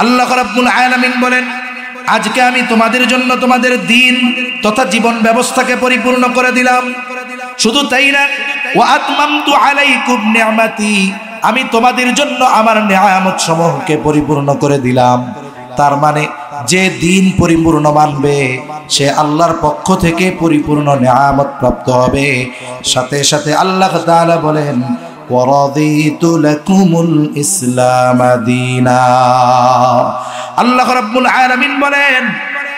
আল্লাহ রাব্বুল আলামিন বলেন, আজকে আমি তোমাদের জন্য তোমাদের দ্বীন তথা জীবন ব্যবস্থাকে পরিপূর্ণ করে দিলাম। শুধু তাই না, ওয়া আতমামতু আলাইকুম নি'মাতি, আমি তোমাদের জন্য আমার নিয়ামত সমূহকে পরিপূর্ণ করে দিলাম। তার মানে যে দ্বীন পরিপূর্ণ মানবে সে আল্লাহর পক্ষ থেকে পরিপূর্ণ নিয়ামত প্রাপ্ত হবে। সাথে সাথে আল্লাহ তাআলা বলেন, ওয়ারাদিতু লাকুমুল ইসলাম দীনা। আল্লাহ রাব্বুল আলামিন বলেন,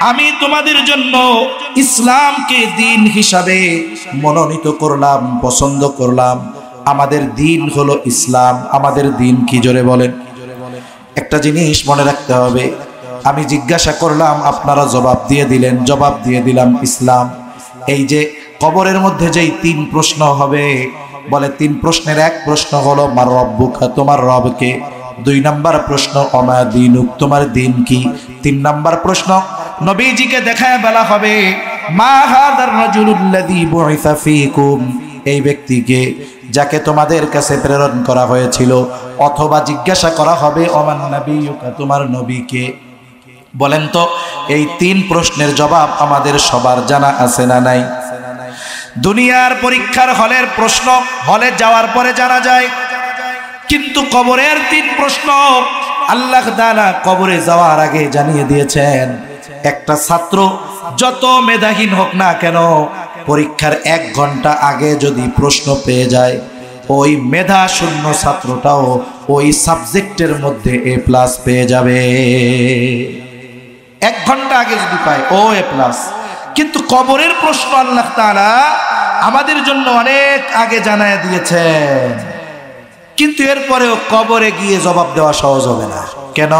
আমি তোমাদের জন্য ইসলামকে দ্বীন হিসাবে মনোনীত করলাম, পছন্দ করলাম। আমাদের দ্বীন হলো ইসলাম। আমাদের দ্বীন কি, জোরে বলেন। একটা জিনিস মনে রাখতে হবে, আমি জিজ্ঞাসা করলাম, আপনারা জবাব দিয়ে দিলেন, জবাব দিয়ে দিলাম ইসলাম। এই যে কবরের মধ্যে যেই 3 প্রশ্ন হবে, বলে 3 প্রশ্নের এক প্রশ্ন হলো মার রব্বুকা, তোমার রবকে। 2 নাম্বার প্রশ্ন অমা দীনুক, তোমার দিন কি। 3 নাম্বার প্রশ্ন নবীজিকে দেখায় বলা হবে, মা হাদার রাজুলুল্লাযী বুইসা ফীকুম, এই ব্যক্তিকে যাকে তোমাদের কাছে প্রেরণ করা হয়েছিল। অথবা জিজ্ঞাসা করা হবে অমান নাবিয়ুকা, তোমার নবীকে। বলেন তো, এই 3 প্রশ্নের জবাব আমাদের সবার জানা আছে না নাই? দুনিয়ার পরীক্ষার হলের প্রশ্ন হলে যাওয়ার পরে জানা যায়, কিন্তু কবরের 3 প্রশ্ন আল্লাহ তাআলা কবরে যাওয়ার আগে জানিয়ে দিয়েছেন। একটা ছাত্র যত মেধাহীন হোক না কেন, পরীক্ষার 1 ঘন্টা আগে যদি প্রশ্ন পেয়ে যায়, ওই মেধা শূন্য ছাত্রটাও ওই সাবজেক্টের মধ্যে A+ পেয়ে যাবে। 1 ঘন্টা আগে যদি পায়, ও A+। কিন্তু কবরের প্রশ্ন আল্লাহ তাআলা আমাদের জন্য অনেক আগে জানায় দিয়েছেন, কিন্তু এরপরেও কবরে গিয়ে জবাব দেওয়া সহজ হবে না। কেন?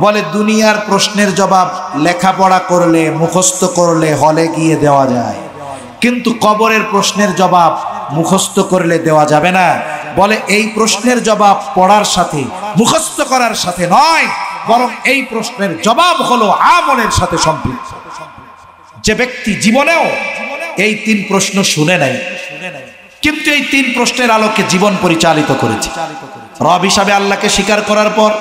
বলে দুনিয়ার প্রশ্নের জবাব লেখাপড়া করলে, মুখস্থ করলে হলে গিয়ে দেওয়া যায়, কিন্তু কবরের প্রশ্নের জবাব মুখস্থ করলে দেওয়া যাবে না। বলে এই প্রশ্নের জবাব পড়ার সাথে, মুখস্থ করার সাথে নয়, বরং এই প্রশ্নের জবাব হলো আমলের সাথে সম্পৃক্ত। যে ব্যক্তি জীবনেও এই 3 প্রশ্ন শুনে নাই, কিন্তু এই 3 প্রশ্নের আলোকে জীবন পরিচালিত করেছে, রব হিসাবে আল্লাহকে স্বীকার করার পর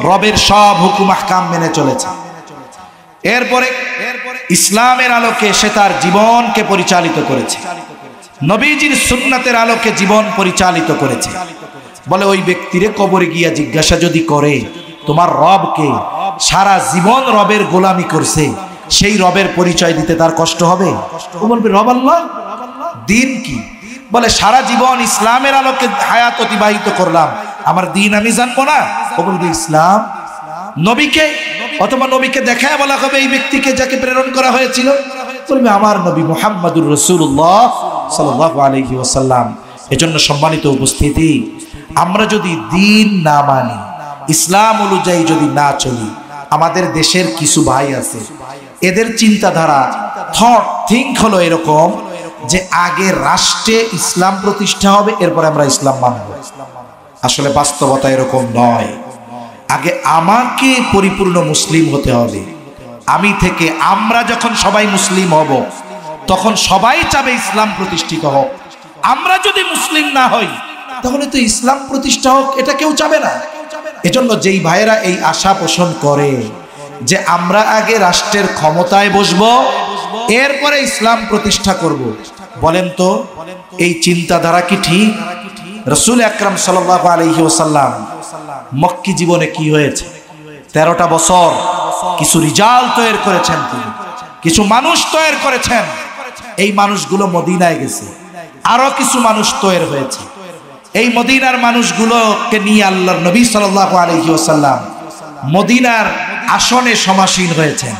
রবের সব হুকুম আহকাম মেনে চলেছে, এরপরে ইসলামের আলোকে সে তার জীবনকে পরিচালিত করেছে, নবীজির সুন্নাতের আলোকে জীবন পরিচালিত করেছে। বলে ওই ব্যক্তিরে কবরে গিয়া জিজ্ঞাসা যদি করে তোমার রবকে, সারা জীবন রবের গোলামি করছে, সেই রবের পরিচয় দিতে তার কষ্ট হবে? ও বলবে রব আল্লাহ, দিন কি? বলে সারা জীবন ইসলামের আলোকে হায়াত অতিবাহিত করলাম, আমার দিন আমি জানবো না? ও বলবে ইসলাম। নবীকে, অথবা নবীকে দেখায় বলা হবে এই ব্যক্তিকে যাকে প্রেরণ করা হয়েছিল, বলবে আমার নবী মুহাম্মাদুর রাসূলুল্লাহ সাল্লাল্লাহু আলাইহি ওয়াসাল্লাম। এজন্য সম্মানিত উপস্থিতি, আমরা যদি দিন না মানি, ইসলাম অনুযায়ী যদি না চলি, আমাদের দেশের কিছু ভাই আছে, এদের চিন্তাধারা থিঙ্ক হলো এরকম যে আগে রাষ্ট্রে ইসলাম প্রতিষ্ঠা হবে, এরপরে আমরা ইসলাম মানব। আসলে বাস্তবতা এরকম নয়। আগে আমাকে পরিপূর্ণ মুসলিম হতে হবে। আমি থেকে আমরা যখন সবাই মুসলিম হব, তখন সবাই চাবে ইসলাম প্রতিষ্ঠিত হোক। আমরা যদি মুসলিম না হই, তাহলে তো ইসলাম প্রতিষ্ঠা হোক এটা কেউ চাবে না। এজন্য যেই ভাইয়েরা এই আশা পোষণ করে যে আমরা আগে রাষ্ট্রের ক্ষমতায় বসবো, এরপরে ইসলাম প্রতিষ্ঠা করব, বলেন তো এই চিন্তাধারা কি ঠিক? রাসূল আকরাম সাল্লাল্লাহু আলাইহি ওয়াসাল্লাম মক্কি জীবনে কি হয়েছে? 13টা বছর কিছু রিজাল্ট তৈরি করেছেন, তিনি কিছু মানুষ তৈরি করেছেন। এই মানুষগুলো মদিনায় গেছে, আরো কিছু মানুষ তৈরি হয়েছে। এই মদিনার মানুষগুলোকে নিয়ে আল্লাহর নবী সাল্লাল্লাহু আলাইহি ওয়াসাল্লাম মদিনার আসনে সমাসীন হয়েছেন,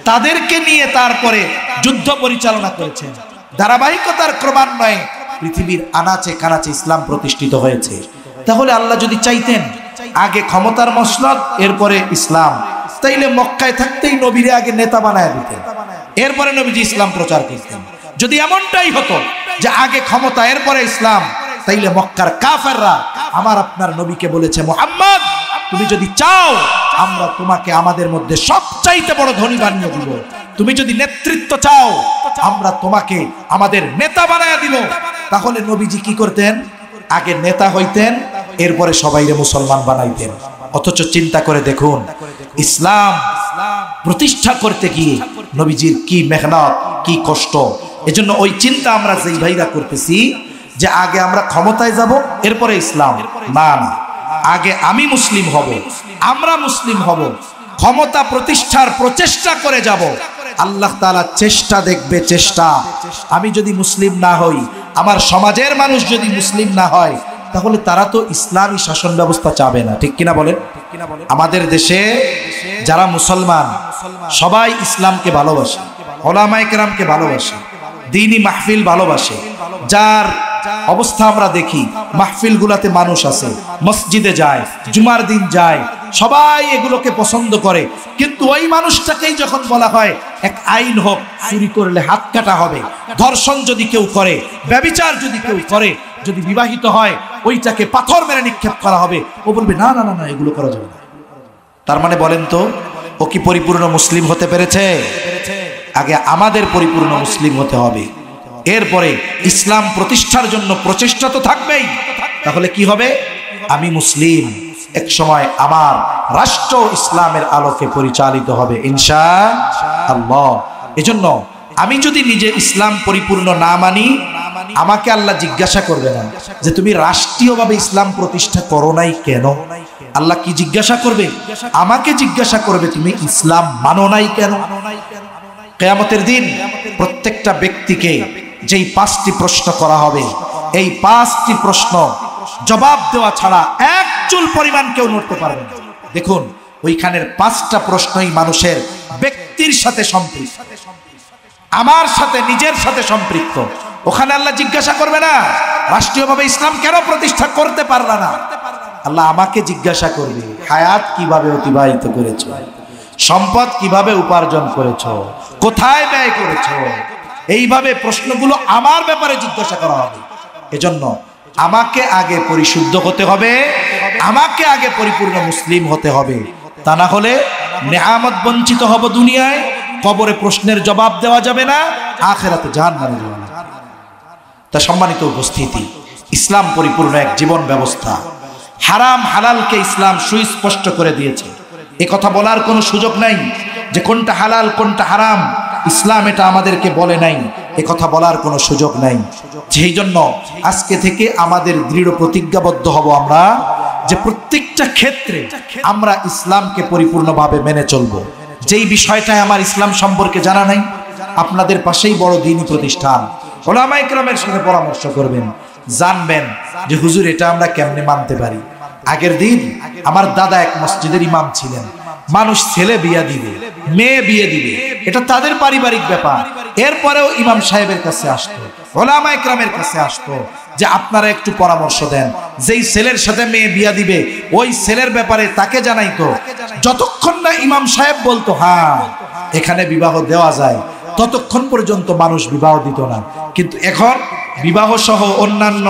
তাদেরকে নিয়ে তারপরে যুদ্ধ পরিচালনা করেছেন। ধারাবাহিকতার ক্রমান্বয়ে পৃথিবীর আনাচে কানাচে ইসলাম প্রতিষ্ঠিত হয়েছে। তাহলে আল্লাহ যদি চাইতেন আগে ক্ষমতার মসনদ, এরপরে ইসলাম, তাইলে মক্কায় থাকতেই নবীরে আগে নেতা বানায় দিতেন, এরপরে নবীজি ইসলাম প্রচার করতেন। যদি এমনটাই হতো যে আগে ক্ষমতা এরপরে ইসলাম, তাইলে মক্কার কাফেররা আমার আপনার নবীকে বলেছে, মুহাম্মদ তুমি যদি চাও আমরা তোমাকে আমাদের মধ্যে সবচাইতে বড় ধনী বানিয়ে দিব, তুমি যদি নেতৃত্ব চাও আমরা তোমাকে আমাদের নেতা বানায় দিব। তাহলে নবীজি কি করতেন? আগে নেতা হইতেন, এরপরে সবাইরে মুসলমান বানাইতেন। অথচ চিন্তা করে দেখুন, ইসলাম প্রতিষ্ঠা করতে গিয়ে নবীজির কি মেহনত, কি কষ্ট। এজন্য ওই চিন্তা আমরা যেই ভাইরা করতেছি যে আগে আমরা ক্ষমতায় যাব এরপরে ইসলাম, না না, আগে আমি মুসলিম হব, আমরা মুসলিম হব, ক্ষমতা প্রতিষ্ঠার প্রচেষ্টা করে যাব। আল্লাহ তাআলা চেষ্টা দেখবে, চেষ্টা। আমি যদি মুসলিম না হই, আমার সমাজের মানুষ যদি মুসলিম না হয়, তাহলে তারা তো ইসলামী শাসন ব্যবস্থা চাবে না, ঠিক কিনা বলেন? আমাদের দেশে যারা মুসলমান সবাই ইসলামকে ভালোবাসে, ওলামায়ে কেরামকে ভালোবাসে, দ্বীনি মাহফিল ভালোবাসে। যার অবস্থা আমরা দেখি, মাহফিল গুলাতে মানুষ আছে, মসজিদে যায়, জুমার দিন যায়, সবাই এগুলোকে পছন্দ করে। কিন্তু ওই মানুষটাকেই যখন বলা হয় এক আইন হোক, চুরি করলে হাত কাটা হবে, ধর্ষণ যদি কেউ করে, ব্যভিচার যদি কেউ করে, যদি বিবাহিত হয় ওইটাকে পাথর মেরে নিক্ষেপ করা হবে, ও বলবে না না না না, এগুলো করা যাবে না। তার মানে বলেন তো, ও কি পরিপূর্ণ মুসলিম হতে পেরেছে? আগে আমাদের পরিপূর্ণ মুসলিম হতে হবে, এরপরে ইসলাম প্রতিষ্ঠার জন্য প্রচেষ্টা তো থাকবেই। তাহলে কি হবে? আমি মুসলিম, এক সময় আমার রাষ্ট্র ইসলামের আলোকে পরিচালিত হবে ইনশাআল্লাহ। এজন্য আমি যদি নিজে ইসলাম পরিপূর্ণ না মানি, আমাকে আল্লাহ জিজ্ঞাসা করবে না যে তুমি রাষ্ট্রীয়ভাবে ইসলাম প্রতিষ্ঠা করো নাই কেন। আল্লাহ কি জিজ্ঞাসা করবে? আমাকে জিজ্ঞাসা করবে তুমি ইসলাম মানো নাই কেন। কিয়ামতের দিন প্রত্যেকটা ব্যক্তিকে যেই 5টি প্রশ্ন করা হবে, এই 5টি প্রশ্ন জবাব দেওয়া ছাড়া এক চুল পরিমাণ কেউ নড়তে পারবে না। দেখুন, ওইখানের 5টা প্রশ্নই মানুষের ব্যক্তির সাথে সম্পৃক্ত, আমার সাথে, নিজের সাথে সম্পৃক্ত। ওখানে আল্লাহ জিজ্ঞাসা করবে না রাষ্ট্রীয়ভাবে ইসলাম কেন প্রতিষ্ঠা করতে পারলা না। আল্লাহ আমাকে জিজ্ঞাসা করবে হায়াত কিভাবে অতিবাহিত করেছো, সম্পদ কিভাবে উপার্জন করেছো, কোথায় ব্যয় করেছো। এইভাবে প্রশ্নগুলো আমার ব্যাপারে জিজ্ঞাসা করা হবে। এজন্য আমাকে আগে পরিশুদ্ধ হতে হবে, আমাকে আগে পরিপূর্ণ মুসলিম হতে হবে। তা না হলে নেয়ামত বঞ্চিত হব দুনিয়ায়, কবরে প্রশ্নের জবাব দেওয়া যাবে না, আখিরাতে জাহান্নামে যাবে না। তা সম্মানিত উপস্থিতি, ইসলাম পরিপূর্ণ এক জীবন ব্যবস্থা। হারাম হালালকে ইসলাম সুস্পষ্ট করে দিয়েছে। এ কথা বলার কোনো সুযোগ নাই যে কোনটা হালাল কোনটা হারাম, ইসলাম এটা আমাদেরকে বলে নাই, এ কথা বলার কোনো সুযোগ নাই। সেই জন্য আজকে থেকে আমাদের দৃঢ় প্রতিজ্ঞাবদ্ধ হব আমরা যে প্রত্যেকটা ক্ষেত্রে আমরা ইসলামকে পরিপূর্ণভাবে মেনে চলব। যেই বিষয়টায় আমার ইসলাম সম্পর্কে জানা নাই, আপনাদের পাশেই বড় দ্বীনি প্রতিষ্ঠান, ওলামায়ে কেরামের সাথে পরামর্শ করবেন, জানবেন যে হুজুর এটা আমরা কেমনে মানতে পারি। আগের দিন আমার দাদা এক মসজিদের ইমাম ছিলেন। মানুষ ছেলে বিয়ে দিবে, মেয়ে বিয়ে দিবে, এটা তাদের পারিবারিক ব্যাপার। এরপরেও ইমাম সাহেবের কাছে আসতো, ওলামায়ে কেরামের কাছে আসতো যে আপনারা একটু পরামর্শ দেন, যেই ছেলের সাথে মেয়ে বিয়ে দিবে ওই ছেলের ব্যাপারে তাকে জানাইতো। যতক্ষণ না ইমাম সাহেব বলতো হ্যাঁ এখানে বিবাহ দেওয়া যায়, ততক্ষণ পর্যন্ত মানুষ বিবাহ দিত না। কিন্তু এখন বিবাহ সহ অন্যান্য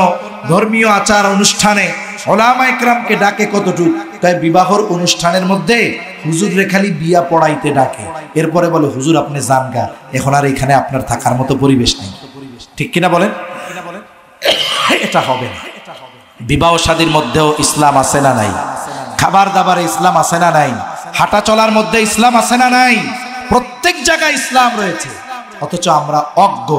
ধর্মীয় আচার অনুষ্ঠানে ওলামায়ে কেরামকে ডাকে কতটুক, তাই বিবাহর অনুষ্ঠানের মধ্যে হুজুরে খালি বিয়া পড়াইতে ডাকে, এরপরে বলে হুজুর আপনি যান গা, এখন আর এখানে আপনার থাকার মতো পরিবেশ নেই। ঠিক কিনা বলেন? এটা হবে না। বিবাহ শাদীর মধ্যেও ইসলাম আছে না নাই? খাবার দাবারে ইসলাম আছে না নাই? হাঁটা চলার মধ্যে ইসলাম আছে না নাই? প্রত্যেক জায়গায় ইসলাম রয়েছে, অথচ আমরা অজ্ঞ,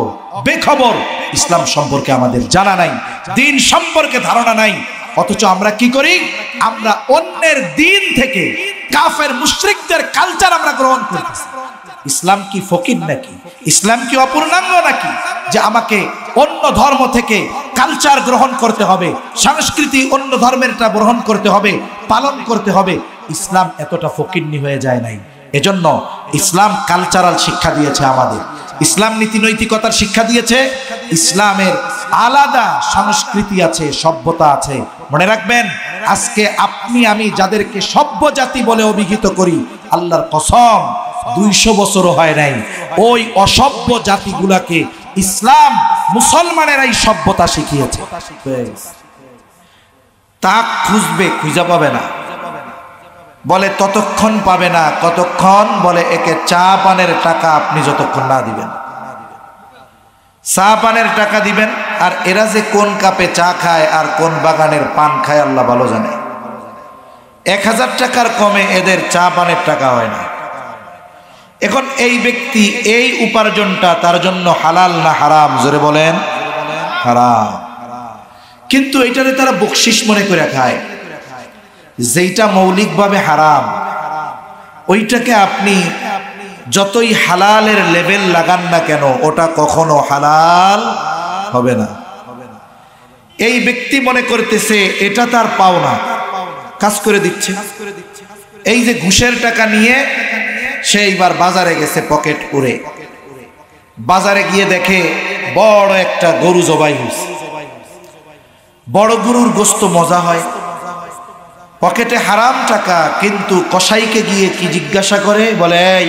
বেখবর, ইসলাম সম্পর্কে আমাদের জানা নাই, দিন সম্পর্কে ধারণা নাই। অথচ আমরা কি করি? আমরা অন্যের দিন থেকে কাফের মুশরিকদের কালচার আমরা গ্রহণ করতেছি। ইসলাম কি ফকির নাকি? ইসলাম কি অপূর্ণাঙ্গ নাকি যে আমাকে অন্য ধর্ম থেকে কালচার গ্রহণ করতে হবে, সংস্কৃতি অন্য ধর্মেরটা গ্রহণ করতে হবে, পালন করতে হবে? ইসলাম এতটা ফকিরনি হয়ে যায় নাই। এজন্য ইসলাম কালচারাল শিক্ষা দিয়েছে আমাদের, ইসলাম নীতি নৈতিকতার শিক্ষা দিয়েছে। ইসলামের আলাদা সংস্কৃতি আছে, সভ্যতা আছে। মনে রাখবেন, আজকে আপনি আমি যাদেরকে সভ্য জাতি বলে অভিহিত করি, আল্লাহর কসম 200 বছরও হয় নাই ওই অসভ্য জাতিগুলাকে ইসলাম মুসলমানেরাই সভ্যতা শিখিয়েছে। তা খুঁজবে, খুঁজে পাবে না। বলে ততক্ষণ পাবে না কতক্ষণ, বলে একে চা পানের টাকা আপনি যতক্ষণ না দিবেন। চা পানের টাকা দিবেন, আর এরা যে কোন কাপে চা খায় আর কোন বাগানের পান খায় আল্লাহ ভালো জানে। 1000 টাকার কমে এদের চা পানের টাকা হয় না। এখন এই ব্যক্তি এই উপার্জনটা তার জন্য হালাল না হারাম? জোরে বলেন হারাম। কিন্তু এটারে তারা বকশিস মনে করে খায়। যেটা মৌলিকভাবে হারাম ওইটাকে আপনি যতই হালালের লেভেল লাগান না কেন ওটা কখনো হালাল হবে না। এই ব্যক্তি মনে করতেছে এটা তার পাওনা, কাজ করে দিচ্ছে। এই যে ঘুষের টাকা নিয়ে সে এইবার বাজারে গেছে পকেট করে, বাজারে গিয়ে দেখে বড় একটা গরু জবাই হয়েছে। বড় গরুর গোশত মজা হয়, পকেটে হারাম টাকা, কিন্তু কসাইকে গিয়ে কি জিজ্ঞাসা করে, বলে এই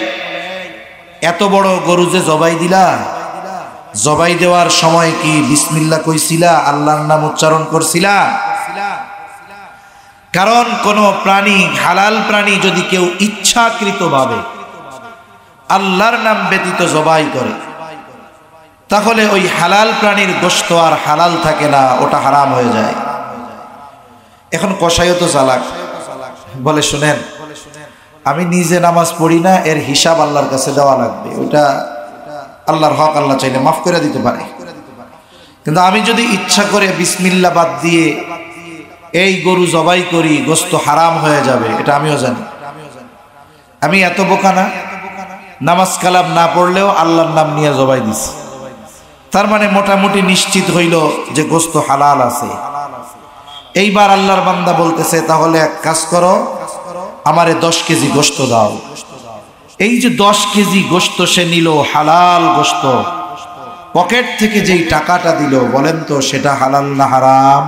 এত বড় গরু যে জবাই দিলা, জবাই দেওয়ার সময় কি বিসমিল্লাহ কইছিলা, আল্লাহর নাম উচ্চারণ করছিলা? কারণ কোন প্রাণী, হালাল প্রাণী যদি কেউ ইচ্ছাকৃতভাবে আল্লাহর নাম ব্যতীত জবাই করে তাহলে ওই হালাল প্রাণীর গোশত আর হালাল থাকে না, ওটা হারাম হয়ে যায়। এখন কসাইও তো চালাক, বলে শুনেন আমি নিজে নামাজ পড়ি না, এর হিসাব আল্লাহর কাছে দেওয়া লাগবে, ওটা আল্লাহর হক, আল্লাহ চাইলে মাফ করে দিতে পারে। কিন্তু আমি যদি ইচ্ছা করে বিসমিল্লাহ বাদ দিয়ে এই গরু জবাই করি, গোশত হারাম হয়ে যাবে, এটা আমিও জানি। আমি এত বোকা না, নামাজ কালাম না পড়লেও আল্লাহর নাম নিয়ে জবাই দিছি, তার মানে মোটামুটি নিশ্চিত হইল যে গোশত হালাল আছে। এইবার আল্লাহর বান্দা বলতেছে তাহলে এক কাজ করো, আমারে 10 কেজি গোশত দাও। এই যে 10 কেজি গোশত সে নিল, হালাল গোশত, পকেট থেকে যেই টাকাটা দিল, বলেন তো সেটা হালাল না হারাম?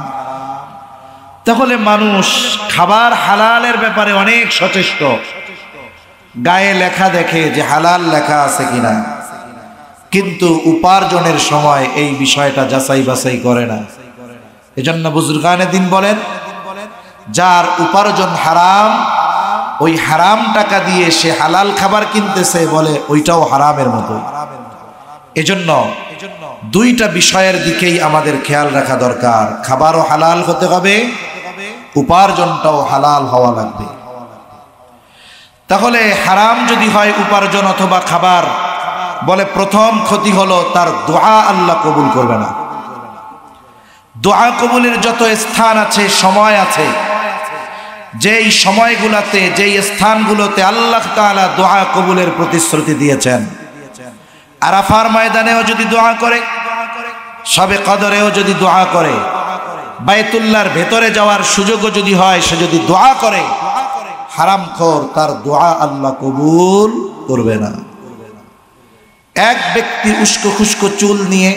তাহলে মানুষ খাবার হালালের ব্যাপারে অনেক সচেষ্ট, গায়ে লেখা দেখে যে হালাল লেখা আছে কিনা, কিন্তু উপার্জনের সময় এই বিষয়টা যাচাই বাছাই করে না। এজন্য বুজুর্গানে দিন বলেন, যার উপার্জন হারাম, ওই হারাম টাকা দিয়ে সে হালাল খাবার কিনতেছে, বলে ওইটাও হারামের মতো। এজন্য দুইটা বিষয়ের দিকেই আমাদের খেয়াল রাখা দরকার, খাবারও হালাল হতে হবে, উপার্জনটাও হালাল হওয়া লাগবে। তাহলে হারাম যদি হয় উপার্জন অথবা খাবার, বলে প্রথম ক্ষতি হলো তার দোয়া আল্লাহ কবুল করবে না। দোয়া কবুলের যত স্থান আছে, সময় আছে, যেই সময়গুলোতে, যেই স্থানগুলোতে আল্লাহ তাআলা দোয়া কবুলের প্রতিশ্রুতি দিয়েছেন, আরাফার ময়দানেও যদি দোয়া করে, শবে কদরেও যদি দোয়া করে, বাইতুল্লাহর ভেতরে যাওয়ার সুযোগও যদি হয়, সে যদি দোয়া করে, হারামখোর, তার দোয়া আল্লাহ কবুল করবে না। এক ব্যক্তি উস্কো খুস্কো চুল নিয়ে,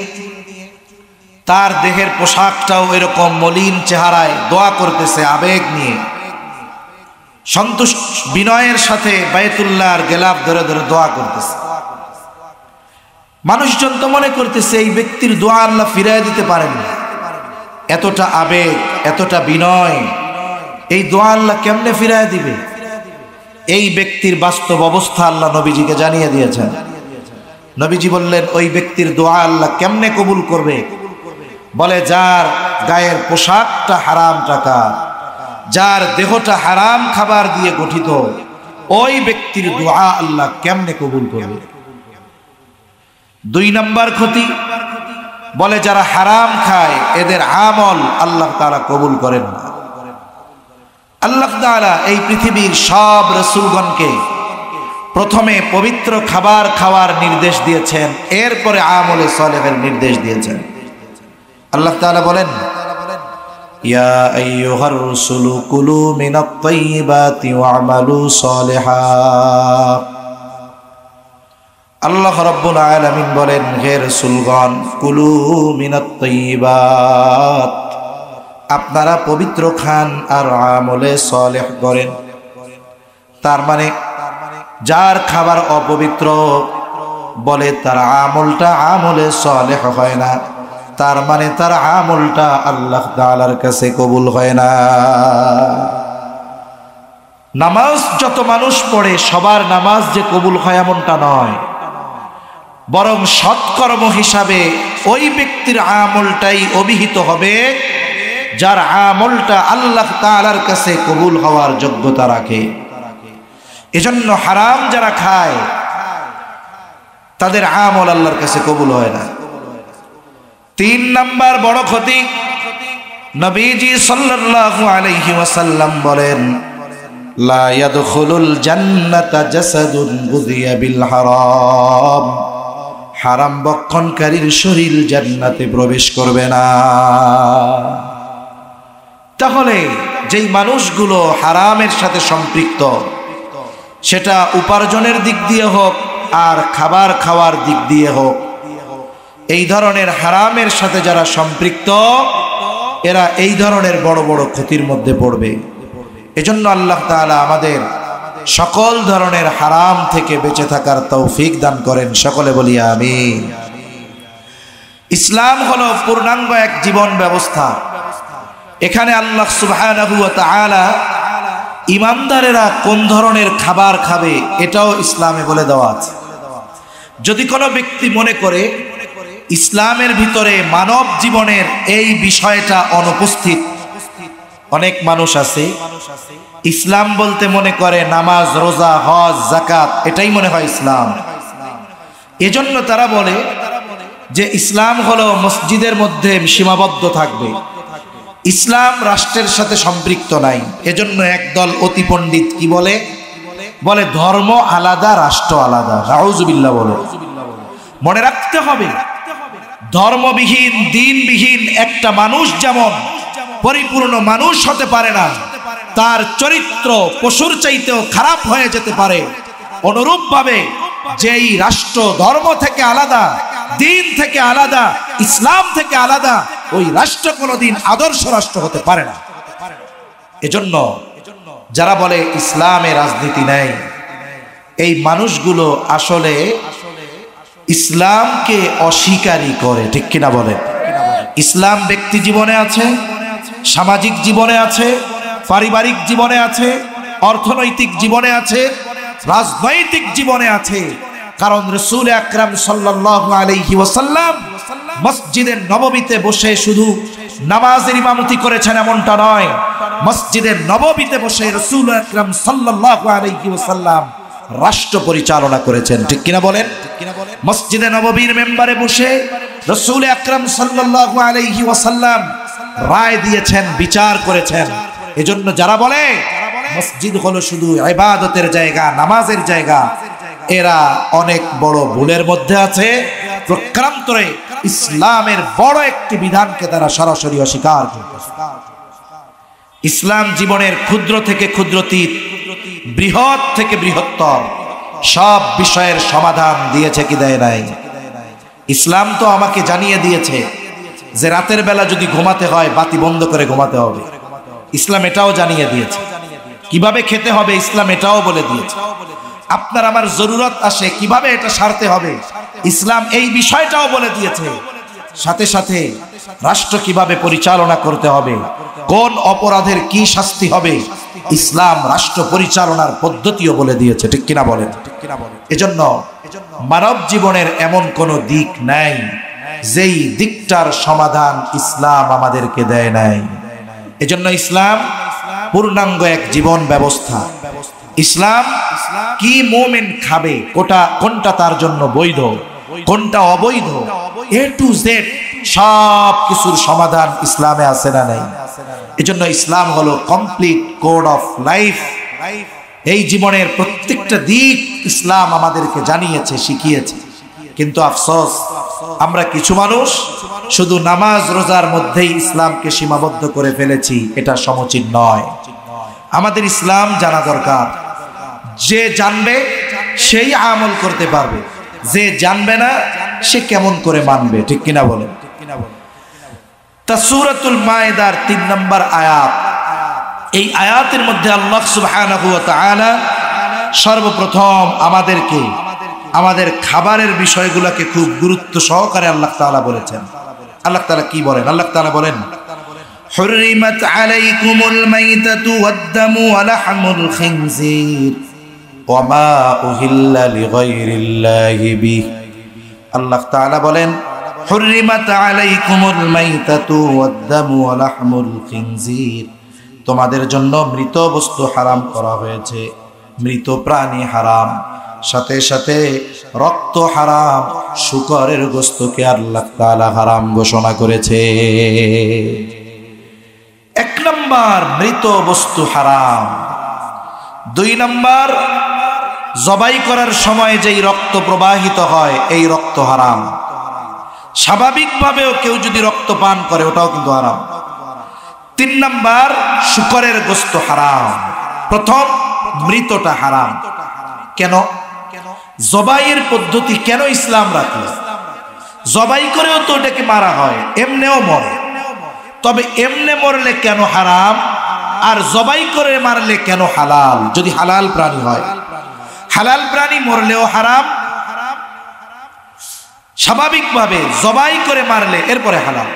তার দেহের পোশাকটাও এরকম মলিন চেহারায় দোয়া করতেছে, আবেগ নিয়ে, সন্তুষ্ট বিনয়ের সাথে বাইতুল্লাহর গেলাফ ধরে ধরে দোয়া করতেছে। মানুষজন তো মনে করতেছে এই ব্যক্তির দোয়া আল্লাহ ফিরিয়ে দিতে পারেন না, এতটা আবেগ, এতটা বিনয়, এই দোয়া আল্লাহ কেমনে ফিরিয়ে দিবে? এই ব্যক্তির বাস্তব অবস্থা আল্লাহ নবীজিকে জানিয়ে দিয়েছেন। নবীজি বললেন ওই ব্যক্তির দোয়া আল্লাহ কেমনে কবুল করবে? বলে যার গায়ের পোশাকটা হারাম টাকা, যার দেহটা হারাম খাবার দিয়ে গঠিত, ওই ব্যক্তির দোয়া আল্লাহ কেমনে কবুল করবে? 2 নম্বর ক্ষতি, বলে যারা হারাম খায় এদের আমল আল্লাহ তাআলা কবুল করেন না। আল্লাহ তাআলা এই পৃথিবীর সব রাসূলগণকে প্রথমে পবিত্র খাবার খাওয়ার নির্দেশ দিয়েছেন, এরপরে আমলে সালেহের নির্দেশ দিয়েছেন। আল্লাহ তাআলা বলেন, ইয়া আইয়ুহার রাসূলু কুলু মিনাত তাইয়্যিবাতি ওয়া'মালু সালিহান। আল্লাহ রাব্বুল আলামিন বলেন, হে রাসূলগণ, কুলু মিনাত তাইয়্যিবাত, আপনারা পবিত্র খান আর আমলে সালেহ করেন। তার মানে যার খাবার অপবিত্র, বলে তার আমলটা আমলে সালেহ হয় না, তার মানে তার আমলটা আল্লাহ তাআলার কাছে কবুল হয় না। নামাজ যত মানুষ পড়ে সবার নামাজ যে কবুল হয় এমনটা নয়, বরং সৎকর্ম হিসাবে ওই ব্যক্তির আমলটাই অভিহিত হবে, যার আমলটা আল্লাহ তাআলার কাছে কবুল হওয়ার যোগ্যতা রাখে। এজন্য হারাম যারা খায় তাদের আমল আল্লাহর কাছে কবুল হয় না। 3 নাম্বার বড় ক্ষতি, নবীজি সাল্লাল্লাহু আলাইহি ওয়াসাল্লাম বলেন, লা ইয়াদখুলুল জান্নাতা জাসাদুন গুযিয়া বিল হারাম। হারাম ভক্ষণকারীর শরীর জান্নাতে প্রবেশ করবে না। তাহলে যেই মানুষগুলো হারামের সাথে সম্পৃক্ত, সেটা উপার্জনের দিক দিয়ে হোক আর খাবার খাওয়ার দিক দিয়ে হোক, এই ধরনের হারামের সাথে যারা সম্পৃক্ত এরা এই ধরনের বড় বড় ক্ষতির মধ্যে পড়বে। এজন্য আল্লাহ তাআলা আমাদের সকল ধরনের হারাম থেকে বেঁচে থাকার তৌফিক দান করেন। সকলে বলি আমিন। ইসলাম হলো পূর্ণাঙ্গ এক জীবন ব্যবস্থা। এখানে আল্লাহ সুবহানাহু ওয়া তাআলা ইমানদারেরা কোন ধরনের খাবার খাবে এটাও ইসলামে বলে দেওয়া আছে। যদি কোনো ব্যক্তি মনে করে ইসলামের ভিতরে মানব জীবনের এই বিষয়টা অনুপস্থিত, অনেক মানুষ আছে ইসলাম বলতে মনে করে নামাজ, রোজা, হজ, যাকাত, এটাই মনে হয় ইসলাম। এজন্য তারা বলে যে ইসলাম হলো মসজিদের মধ্যে সীমাবদ্ধ থাকবে, ইসলাম রাষ্ট্রের সাথে সম্পৃক্ত নাই। এজন্য একদল অতি পণ্ডিত কি বলে, বলে ধর্ম আলাদা, রাষ্ট্র আলাদা। নাউজুবিল্লাহ বলে। মনে রাখতে হবে, ধর্মবিহীন, দ্বীনবিহীন একটা মানুষ যেমন পরিপূর্ণ মানুষ হতে পারে না, তার চরিত্র পশুর চাইতেও খারাপ হয়ে যেতে পারে। অনুরূপভাবে যেই রাষ্ট্র ধর্ম থেকে আলাদা, দ্বীন থেকে আলাদা, ইসলাম থেকে আলাদা, ওই রাষ্ট্র কোনোদিন আদর্শ রাষ্ট্র হতে পারে না। এজন্য যারা বলে ইসলামে রাজনীতি নাই, এই মানুষগুলো আসলে ইসলামকে অস্বীকারই করে। ঠিক কিনা বলেন? ইসলাম ব্যক্তি জীবনে আছে, সামাজিক জীবনে আছে, পারিবারিক জীবনে আছে, অর্থনৈতিক জীবনে আছে, রাজনৈতিক জীবনে আছে। কারণ রাসূল আকরাম সাল্লাল্লাহু আলাইহি ওয়াসাল্লাম মসজিদের নববীতে বসে শুধু নামাজের ইমামতি করেছেন এমনটা নয়, মসজিদের নববীতে বসে রাসূল আকরাম সাল্লাল্লাহু আলাইহি ওয়াসাল্লাম রাষ্ট্র পরিচালনা করেছেন। ঠিক কিনা বলেন? মসজিদে নববীর মেম্বারে বসে রাসূল আকরাম সাল্লাল্লাহু আলাইহি ওয়াসাল্লাম রায় দিয়েছেন, বিচার করেছেন। এজন্য যারা বলে মসজিদ হলো শুধু ইবাদতের জায়গা, নামাজের জায়গা, এরা অনেক বড় ভুলের মধ্যে আছে। প্রকারান্তরে ইসলামের বড় একটি বিধানকে তারা সরাসরি অস্বীকার করতেছে। ইসলাম জীবনের ক্ষুদ্র থেকে ক্ষুদ্রতীত, বৃহৎ থেকে বৃহত্তর সব বিষয়ের সমাধান দিয়েছে কি দেয় নাই? ইসলাম তো আমাকে জানিয়ে দিয়েছে যে রাতের বেলা যদি ঘুমাতে হয় বাতি বন্ধ করে ঘুমাতে হবে। ইসলাম এটাও জানিয়ে দিয়েছে। কিভাবে খেতে হবে ইসলাম এটাও বলে দিয়েছে। আপনার আমার জরুরত আসে কিভাবে এটা সারতে হবে, ইসলাম এই বিষয়টাও বলে দিয়েছে। সাথে সাথে রাষ্ট্র কিভাবে পরিচালনা করতে হবে, কোন অপরাধের কি শাস্তি হবে, ইসলাম রাষ্ট্র পরিচালনার পদ্ধতিও বলে দিয়েছে। ঠিক কিনা বলেন? এজন্য মানব জীবনের এমন কোন দিক নাই যেই দিকটার সমাধান ইসলাম আমাদেরকে দেয় নাই। এজন্য ইসলাম পূর্ণাঙ্গ এক জীবন ব্যবস্থা। ইসলাম কি মুমিন খাবে, কোনটা তার জন্য বৈধ, কোনটা অবৈধ, এ টু জেড সব কিছুর সমাধান ইসলামে আছে না নাই? এজন্য ইসলাম হলো কমপ্লিট কোড অফ লাইফ। এই জীবনের প্রত্যেকটা দিক ইসলাম আমাদেরকে জানিয়েছে, শিখিয়েছে। কিন্তু আফসোস, আমরা কিছু মানুষ শুধু নামাজ রোজার মধ্যেই ইসলামকে সীমাবদ্ধ করে ফেলেছি। এটা সমীচীন নয়। আমাদের ইসলাম জানা দরকার। যে জানবে সেই আমল করতে পারবে, যে জানবে না সে কেমন করে মানবে? ঠিক কিনা বলেন? তা সূরাতুল মায়েদার 3 নম্বর আয়াত, এই আয়াতের মধ্যে আল্লাহ সুবহানাহু ওয়া তাআলা সর্বপ্রথম আমাদেরকে আমাদের খাবারের বিষয়গুলোকে খুব গুরুত্ব সহকারে আল্লাহ তাআলা বলেছেন। আল্লাহ তাআলা কি বলেন? আল্লাহ তাআলা বলেন, হুররিমাত আলাইকুমুল মাইতাতু ওয়াদ-দামু ওয়া লাহমুল খিনজির ওয়া মা উহিল্লা লিগাইরিল্লাহি বিহি। আল্লাহ তাআলা বলেন, হুররিমাত আলাইকুমুল মাইতাতু ওয়াদ-দামু ওয়া লাহমুল খিনজির, তোমাদের জন্য মৃত বস্তু হারাম করা হয়েছে, মৃত প্রাণী হারাম, সাথে সাথে রক্ত হারাম, শূকরের গোশতকে আল্লাহ তাআলা হারাম ঘোষণা করেছে। এক নাম্বার মৃত বস্তু হারাম। দুই নাম্বার জবাই করার সময় যেই রক্ত প্রবাহিত হয় এই রক্ত হারাম। স্বাভাবিকভাবেও কেউ যদি রক্ত পান করে ওটাও কিন্তু হারাম। তিন নাম্বার শূকরের গোশত হারাম। প্রথম মৃতটা হারাম। কেন? জবাইয়ের পদ্ধতি কেন ইসলাম রাখলো? জবাই করেও তো ওটাকে মারা হয়, এমনেও মরে, তবে এমনে মরলে কেন হারাম আর জবাই করে মারলে কেন হালাল? যদি হালাল প্রাণী হয়, হালাল প্রাণী মরলেও হারাম, স্বাভাবিকভাবে জবাই করে মারলে এরপরে হালাল।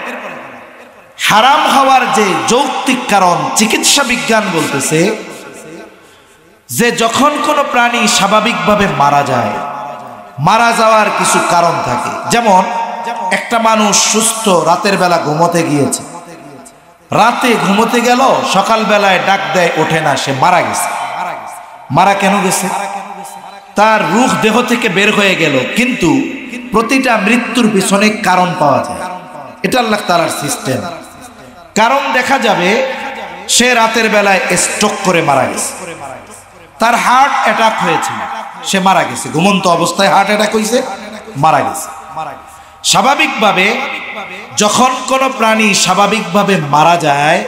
হারাম হওয়ার যে যৌক্তিক কারণ চিকিৎসা বিজ্ঞান বলতেছে যে যখন কোনো প্রাণী স্বাভাবিকভাবে মারা যায়, মারা যাওয়ার কিছু কারণ থাকে। যেমন একটা মানুষ সুস্থ রাতের বেলা ঘুমোতে গিয়েছে, রাতে ঘুমোতে গেল, সকালবেলায় ডাক দেয় ওঠে না, সে মারা গেছে। মারা কেন গেছে? তার রূহ দেহ থেকে বের হয়ে গেল, কিন্তু প্রতিটা মৃত্যুর পিছনে কারণ পাওয়া যায়। এটা আল্লাহ তাআলার সিস্টেম। কারণ দেখা যাবে সে রাতের বেলায় স্ট্রোক করে মারা গেছে, তার হার্ট অ্যাটাক হয়েছিল, সে মারা গেছে। ঘুমন্ত অবস্থায় হার্ট অ্যাটাক হয়েছে, মারা গেছে। স্বাভাবিকভাবে যখন কোনো প্রাণী স্বাভাবিকভাবে মারা যায়,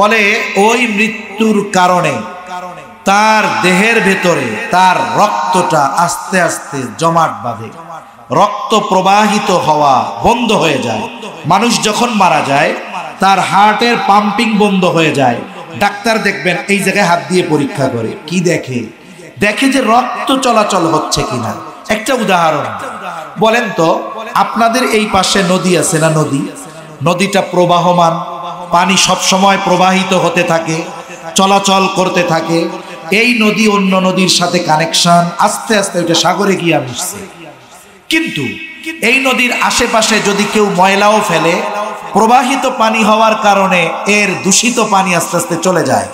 বলে ওই মৃত্যুর কারণে তার দেহের ভেতরে তার রক্তটা আস্তে আস্তে জমাট বাঁধে, রক্ত প্রবাহিত হওয়া বন্ধ হয়ে যায়। মানুষ যখন মারা যায় তার হার্টের পাম্পিং বন্ধ হয়ে যায়। ডাক্তার দেখবেন এই জায়গায় হাত দিয়ে পরীক্ষা করে, কি দেখে? দেখে যে রক্ত চলাচল হচ্ছে কিনা। একটা উদাহরণ বলেন তো, আপনাদের এই পাশে নদী আছে না? নদীটা প্রবাহমান, পানি সব সময় প্রবাহিত হতে থাকে, চলাচল করতে থাকে। এই নদী অন্য নদীর সাথে কানেকশন, আস্তে আস্তে ওইটা সাগরে গিয়ে মিশছে। কিন্তু এই নদীর আশেপাশে যদি কেউ ময়লাও ফেলে, প্রবাহিত পানি হওয়ার কারণে এর দূষিত পানি আস্তে আস্তে চলে যায়।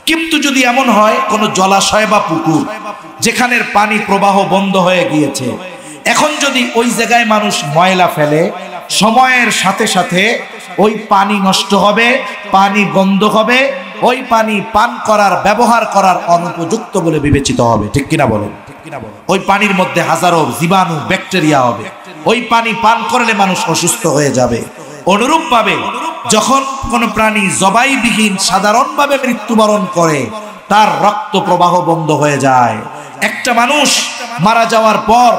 কিন্তু যদি এমন হয় কোনো জলাশয় বা পুকুর যেখানের পানি প্রবাহ বন্ধ হয়ে গিয়েছে, এখন যদি ওই জায়গায় মানুষ ময়লা ফেলে, সময়ের সাথে সাথে ওই পানি নষ্ট হবে, পানি গন্ধ হবে, ওই পানি পান করার, ব্যবহার করার অনুপযুক্ত বলে বিবেচিত হবে। ঠিক কিনা বলেন? ওই পানির মধ্যে হাজারো জীবাণু, ব্যাকটেরিয়া হবে। ওই পানি পান করলে মানুষ অসুস্থ হয়ে যাবে। অনুরূপভাবে যখন কোনো প্রাণী জবাইবিহীন সাধারণভাবে মৃত্যুবরণ করে, তার রক্ত প্রবাহ বন্ধ হয়ে যায়। একটা মানুষ মারা যাওয়ার পর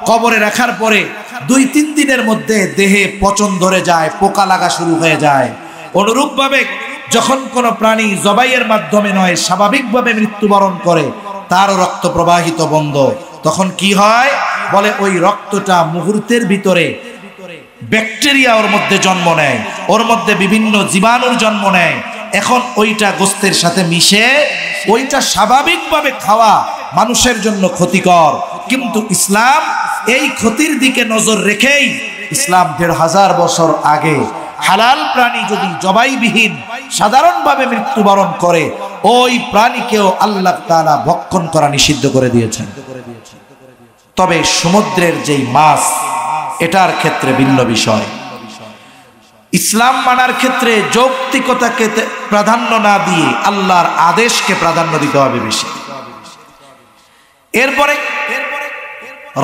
কবরে রাখার পরে 2-3 দিনের মধ্যে দেহে পচন ধরে যায়, পোকা লাগা শুরু হয়ে যায়। অনুরূপভাবে যখন কোনো প্রাণী জবাইয়ের মাধ্যমে নয় স্বাভাবিকভাবে মৃত্যুবরণ করে, তার রক্ত প্রবাহিত বন্ধ। তখন কি হয়? বলে ওই রক্তটা মুহূর্তের ভিতরে ব্যাকটেরিয়া ওর মধ্যে জন্ম নেয়, ওর মধ্যে বিভিন্ন জীবাণুর জন্ম নেয়। এখন ওইটা গোস্তের সাথে মিশে, ওইটা স্বাভাবিকভাবে খাওয়া মানুষের জন্য ক্ষতিকর। কিন্তু ইসলাম এই ক্ষতির দিকে নজর রেখেই ইসলাম 1500 বছর আগে হালাল প্রাণী যদি জবাইবিহীন সাধারণভাবে মৃত্যুবরণ করে, ওই প্রাণীকেও আল্লাহ তাআলা ভক্ষণ করা নিষিদ্ধ করে দিয়েছেন। তবে সমুদ্রের যেই মাছ, এটার ক্ষেত্রে ভিন্ন বিষয়। ইসলাম মানার ক্ষেত্রে যৌক্তিকতাকে প্রাধান্য না দিয়ে আল্লাহর আদেশকে প্রাধান্য দিতে হবে বেশি। এরপরে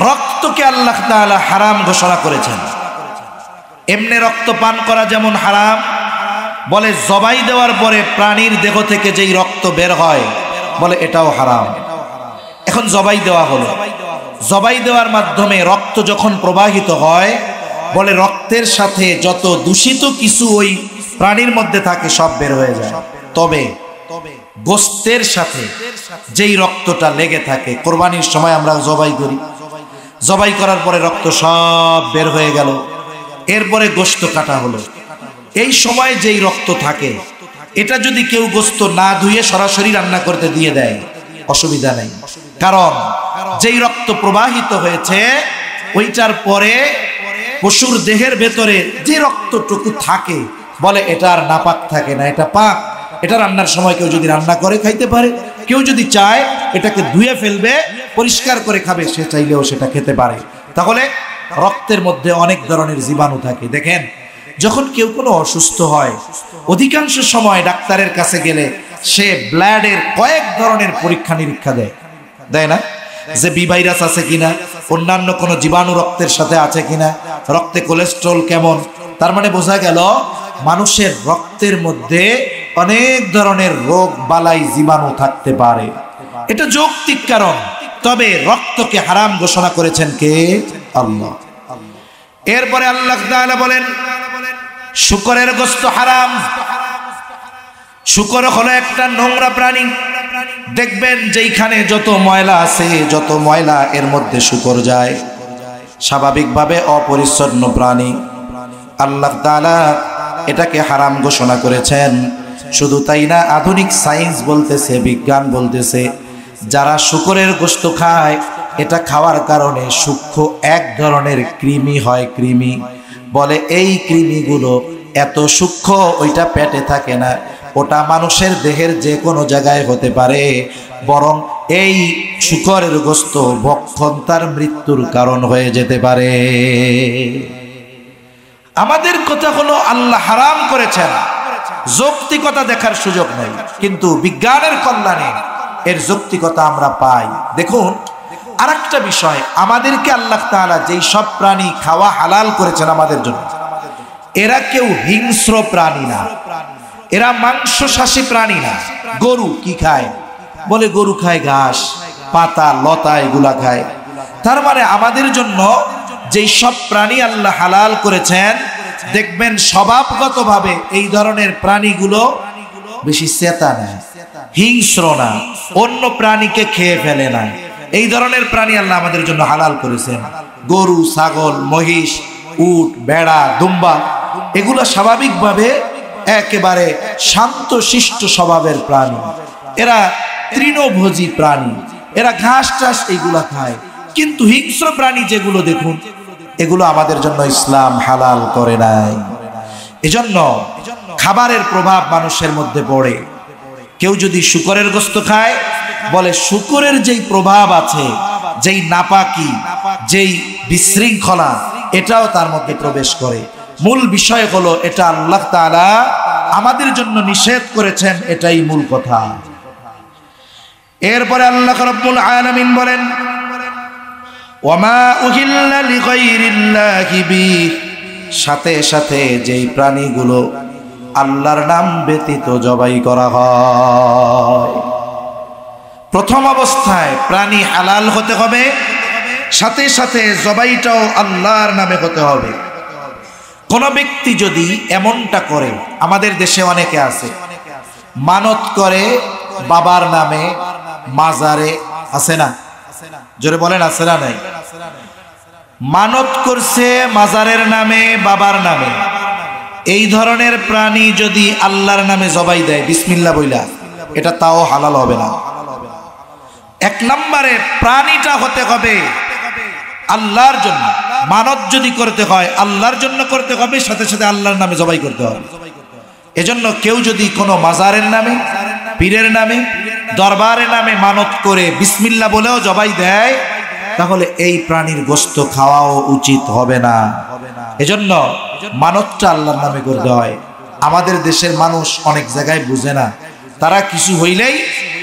রক্তকে আল্লাহ তাআলা হারাম ঘোষণা করেছেন। এমনি রক্ত পান করা যেমন হারাম, বলে জবাই দেওয়ার পরে প্রাণীর দেহ থেকে যেই রক্ত বের হয়, বলে এটাও হারাম। এখন জবাই দেওয়া হলো, জবাই দেওয়ার মাধ্যমে রক্ত যখন প্রবাহিত হয়, বলে রক্তের সাথে যত দূষিত কিছু ওই প্রাণীর মধ্যে থাকে সব বের হয়ে যায়। তবে গোস্তের সাথে যেই রক্তটা লেগে থাকে, কোরবানির সময় আমরা জবাই করি, জবাই করার পরে রক্ত সব বের হয়ে গেল, এরপরে গোস্ত কাটা হলো, এই সময় যেই রক্ত থাকে, এটা যদি কেউ গোস্ত না ধুয়ে সরাসরি রান্না করতে দিয়ে দেয়, অসুবিধা নেই। কারণ যেই রক্ত প্রবাহিত হয়েছে ওইটার পরে পশুর দেহের ভেতরে যে রক্তটুকু থাকে বলে এটা আর নাপাক থাকে না, এটা পাক। এটা রান্নার সময় কেউ যদি রান্না করে খাইতে পারে, কেউ যদি চায় এটাকে ধুয়ে ফেলবে, পরিষ্কার করে খাবে, সে চাইলেও সেটা খেতে পারে। তাহলে রক্তের মধ্যে অনেক ধরনের জীবাণু থাকে। দেখেন, যখন কেউ কোনো অসুস্থ হয়, অধিকাংশ সময় ডাক্তারের কাছে গেলে সে ব্লাডের কয়েক ধরনের পরীক্ষা নিরীক্ষা দেয় না, যে বি ভাইরাস আছে কিনা, অন্যান্য কোনো জীবাণু রক্তের সাথে আছে কিনা, রক্তে কোলেস্ট্রল কেমন। তার মানে বোঝা গেল মানুষের রক্তের মধ্যে অনেক ধরনের রোগ বালাই জীবাণু থাকতে পারে। এটা যৌক্তিক কারণ। তবে রক্তকে হারাম ঘোষণা করেছেন কে? আল্লাহ। এরপরে আল্লাহ তাআলা বলেন শূকরের গোশত হারাম। শূকর হলো একটা নোংরা প্রাণী। দেখবেন যেইখানে যত ময়লা আছে, যত ময়লা এর মধ্যে শূকর যায়। স্বাভাবিকভাবে অপরিচ্ছন্ন প্রাণী। আল্লাহ তাআলা এটাকে হারাম ঘোষণা করেছেন। শুধু তাই না, আধুনিক সায়েন্স বলতেছে, বিজ্ঞান বলতেছে, যারা শূকরের গোশত খায়, এটা খাওয়ার কারণে সূক্ষ্ম এক ধরনের কৃমি হয়। কৃমি বলে এই কৃমিগুলো এত সূক্ষ্ম, ওইটা পেটে থাকে না, ওটা মানুষের দেহের যে কোনো জায়গায় হতে পারে, বরং এই শূকরের গোশত ভক্ষণ তার মৃত্যুর কারণ হয়ে যেতে পারে। আমাদের কথা হলো আল্লাহ হারাম করেছেন, যৌক্তিকতা দেখার সুযোগ নেই, কিন্তু বিজ্ঞানের কল্যাণে এর যৌক্তিকতা আমরা পাই। দেখুন, আরেকটা বিষয়, আমাদেরকে আল্লাহ তাআলা যেই সব প্রাণী খাওয়া হালাল করেছেন আমাদের জন্য, এরা কেউ হিংস্র প্রাণী না, এরা মাংসশাসী প্রাণী না। গরু কি খায়? বলে গরু খায় ঘাস, পাতা, লতা, এগুলা খায়। তার মানে আমাদের জন্য যেই সব প্রাণী আল্লাহ হালাল করেছেন, দেখবেন স্বভাবগতভাবে এই ধরনের প্রাণীগুলো বেশি চেতা না, হিংস্র না, অন্য প্রাণীকে খেয়ে ফেলে না। এই ধরনের প্রাণী আল্লাহ আমাদের জন্য হালাল করেছেন। গরু, ছাগল, মহিষ, উট, ভেড়া, দুম্বা, এগুলো স্বাভাবিকভাবে একেবারে শান্ত শিষ্ট স্বভাবের প্রাণী। এরা তৃণভোজী প্রাণী, এরা ঘাস টাস এইগুলা খায়। কিন্তু হিংস্র প্রাণী যেগুলো দেখুন, এগুলো আমাদের জন্য ইসলাম হালাল করে নাই। এজন্য খাবারের প্রভাব মানুষের মধ্যে পড়ে। কেউ যদি শূকরের গোশত খায়, বলে শূকরের যেই প্রভাব আছে, যেই নাপাকি, যেই বিশৃঙ্খলা, এটাও তার মধ্যে প্রবেশ করে। মূল বিষয় হলো এটা আল্লাহ তাআলা আমাদের জন্য নিষেধ করেছেন, এটাই মূল কথা। এরপরে আল্লাহ রাব্বুল আলামিন বলেন ওয়ামা উহিল্লা লিগাইরিল্লাহি বিহি, সাথে সাথে যেই প্রাণীগুলো আল্লাহর নাম ব্যতীত জবাই করা হয়। প্রথম অবস্থায় প্রাণী হালাল হতে হবে, সাথে সাথে জবাইটাও আল্লাহর নামে হতে হবে। কোন ব্যক্তি যদি এমনটা করে, আমাদের দেশে অনেকে আছে মানত করে বাবার নামে মাজারে, আছে না? জোরে বলেন, আছে না? নাই? মানত করছে মাজারের নামে, বাবার নামে। এই ধরনের প্রাণী যদি আল্লাহর নামে জবাই দেয় বিসমিল্লাহ বইলা, এটা তাও হালাল হবে না। এক নম্বরে প্রাণীটা হতে হবে আল্লাহর জন্য। মানত যদি করতে হয় আল্লাহর জন্য করতে হবে, সাথে সাথে আল্লাহর নামে জবাই করতে হবে। এজন্য কেউ যদি কোনো মাজারের নামে, পীরের নামে, দরবারের নামে মানত করে বিসমিল্লাহ বলেও জবাই দেয়, তাহলে এই প্রাণীর গোশত খাওয়াও উচিত হবে না। এজন্য মানতটা আল্লাহর নামে করতে হয়। আমাদের দেশের মানুষ অনেক জায়গায় বুঝে না, তারা কিছু হইলেই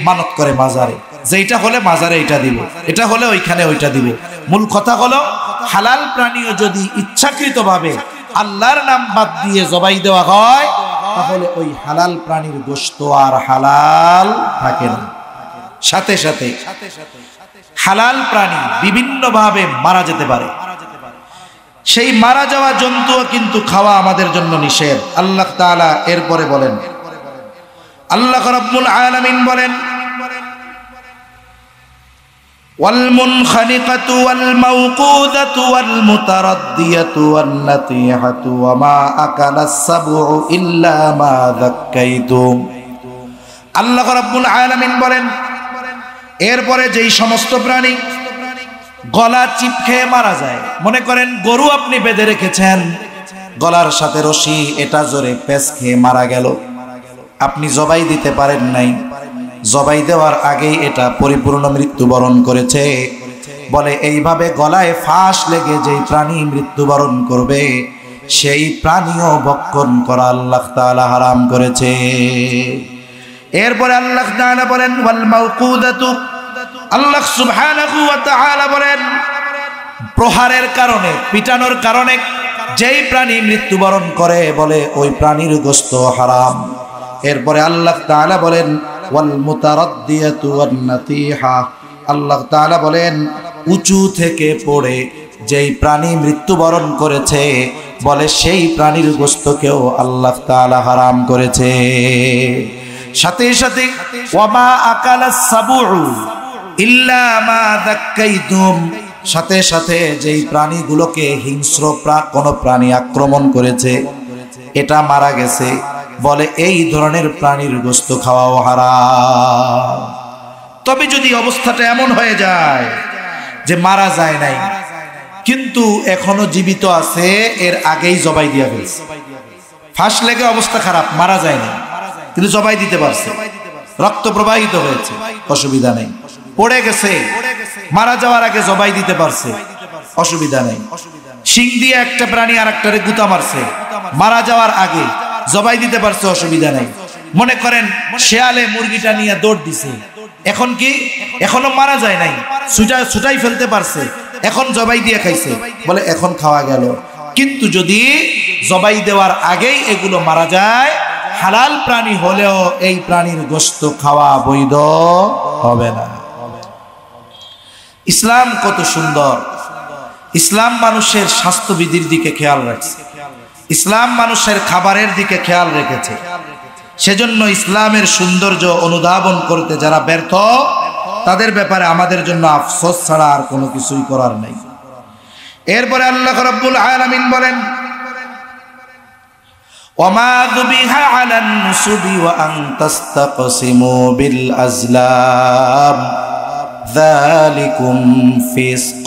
মানত করে মাজারে, যে এটা হলে মাজারে এটা দিব, এটা হলে ওইখানে ওইটা দিব। মূল কথা হলো হালাল প্রাণীও যদি ইচ্ছাকৃতভাবে আল্লাহর নাম বাদ দিয়ে জবাই দেওয়া হয়, তাহলে ওই হালাল প্রাণীর গোশত আর হালাল থাকে না। সাথে সাথে হালাল প্রাণী বিভিন্নভাবে মারা যেতে পারে। সেই মারা যাওয়া জন্তুও কিন্তু খাওয়া আমাদের জন্য নিষেধ। আল্লাহ তাআলা এরপরে বলেন, আল্লাহ রাব্বুল আলামিন বলেন ওয়াল মুনখানিকাতু ওয়াল মাওকুদাতু ওয়াল মুতারাদ্দিয়াতু ওয়ান নাতিহাতু ওয়া মা আকালাস সাবউ ইল্লা মা যাক্কাইতুম। আল্লাহ রাব্বুল আলামিন বলেন, এরপরে যেই সমস্ত প্রাণী গলা চিপ খেয়ে মারা যায়। মনে করেন গরু আপনি বেঁধে রেখেছেন, গলার সাথে রশি, এটা জোরে পেঁচ খেয়ে মারা গেল, আপনি জবাই দিতে পারেন নাই, জবাই দেওয়ার আগেই এটা পরিপূর্ণ মৃত্যুবরণ করেছে। বলে এইভাবে গলায় ফাঁস লেগে যেই প্রাণী মৃত্যুবরণ করবে সেই প্রাণীও ভক্ষণ করা আল্লাহ তাআলা হারাম করেছে। এরপরে আল্লাহ তাআলা বলেন ওয়াল মাউকুদাতু, আল্লাহ সুবহানাহু ওয়া তাআলা বলেন প্রহারের কারণে, পিটানোর কারণে যেই প্রাণী মৃত্যুবরণ করে বলে ওই প্রাণীর গোশত হারাম। এরপরে আল্লাহ তাআলা বলেন ওয়াল মুতারাদ্দিয়াতু ওয়ান নাতিহা, আল্লাহ তাআলা বলেন উঁচু থেকে পড়ে যেই প্রাণী মৃত্যুবরণ করেছে বলে সেই প্রাণীর গোশতকেও আল্লাহ তাআলা হারাম করেছে। সাথে সাথে ওয়ামা আকালাস সাবউ ইল্লা মা যাক্কাইতুম, সাথে সাথে যেই প্রাণীগুলোকে হিংস্র কোন প্রাণী আক্রমণ করেছে, এটা মারা গেছে, বলে এই ধরনের প্রাণীর গোশত খাওয়াও হারাম। তবে যদি অবস্থাটা এমন হয়ে যায় যে মারা যায় নাই কিন্তু এখনো জীবিত আছে, এর আগেই জবাই দিয়া ফেলছে, ফাঁস লেগে অবস্থা খারাপ, মারা যায় না কিন্তু জবাই দিতে পারছে, রক্ত প্রবাহিত হয়েছে, অসুবিধা নেই। পড়ে গেছে, মারা যাওয়ার আগে জবাই দিতে পারছে, অসুবিধা নেই। শিং দিয়ে একটা প্রাণী আর একটারে গুতা মারছে, মারা যাওয়ার আগে জবাই দিতে পারছে, অসুবিধা নেই। মনে করেন শেয়ালে মুরগিটা নিয়ে দৌড় দিছে, এখন কি এখনো মারা যায় নাই, ছুটাই ফেলতে পারছে, এখন জবাই দিয়ে খাইছে, বলে এখন খাওয়া গেল। কিন্তু যদি জবাই দেওয়ার আগেই এগুলো মারা যায়, হালাল প্রাণী হলেও এই প্রাণীর গোশত খাওয়া বৈধ হবে না। ইসলাম কত সুন্দর! ইসলাম মানুষের স্বাস্থ্যবিধির দিকে খেয়াল রাখছে, ইসলাম মানুষের খাবারের দিকে খেয়াল রেখেছে। সেজন্য ইসলামের সৌন্দর্য অনুধাবন করতে যারা ব্যর্থ, তাদের ব্যাপারে আমাদের জন্য আফসোস ছাড়া আর কোনো কিছুই করার নেই। এরপরে আল্লাহ রাব্বুল আলামিন বলেন ওয়ামা যুবিহা আলান নুসুবি ওয়া আন তাসতাকসিমু বিল আজলাম যালিকুম ফিসক।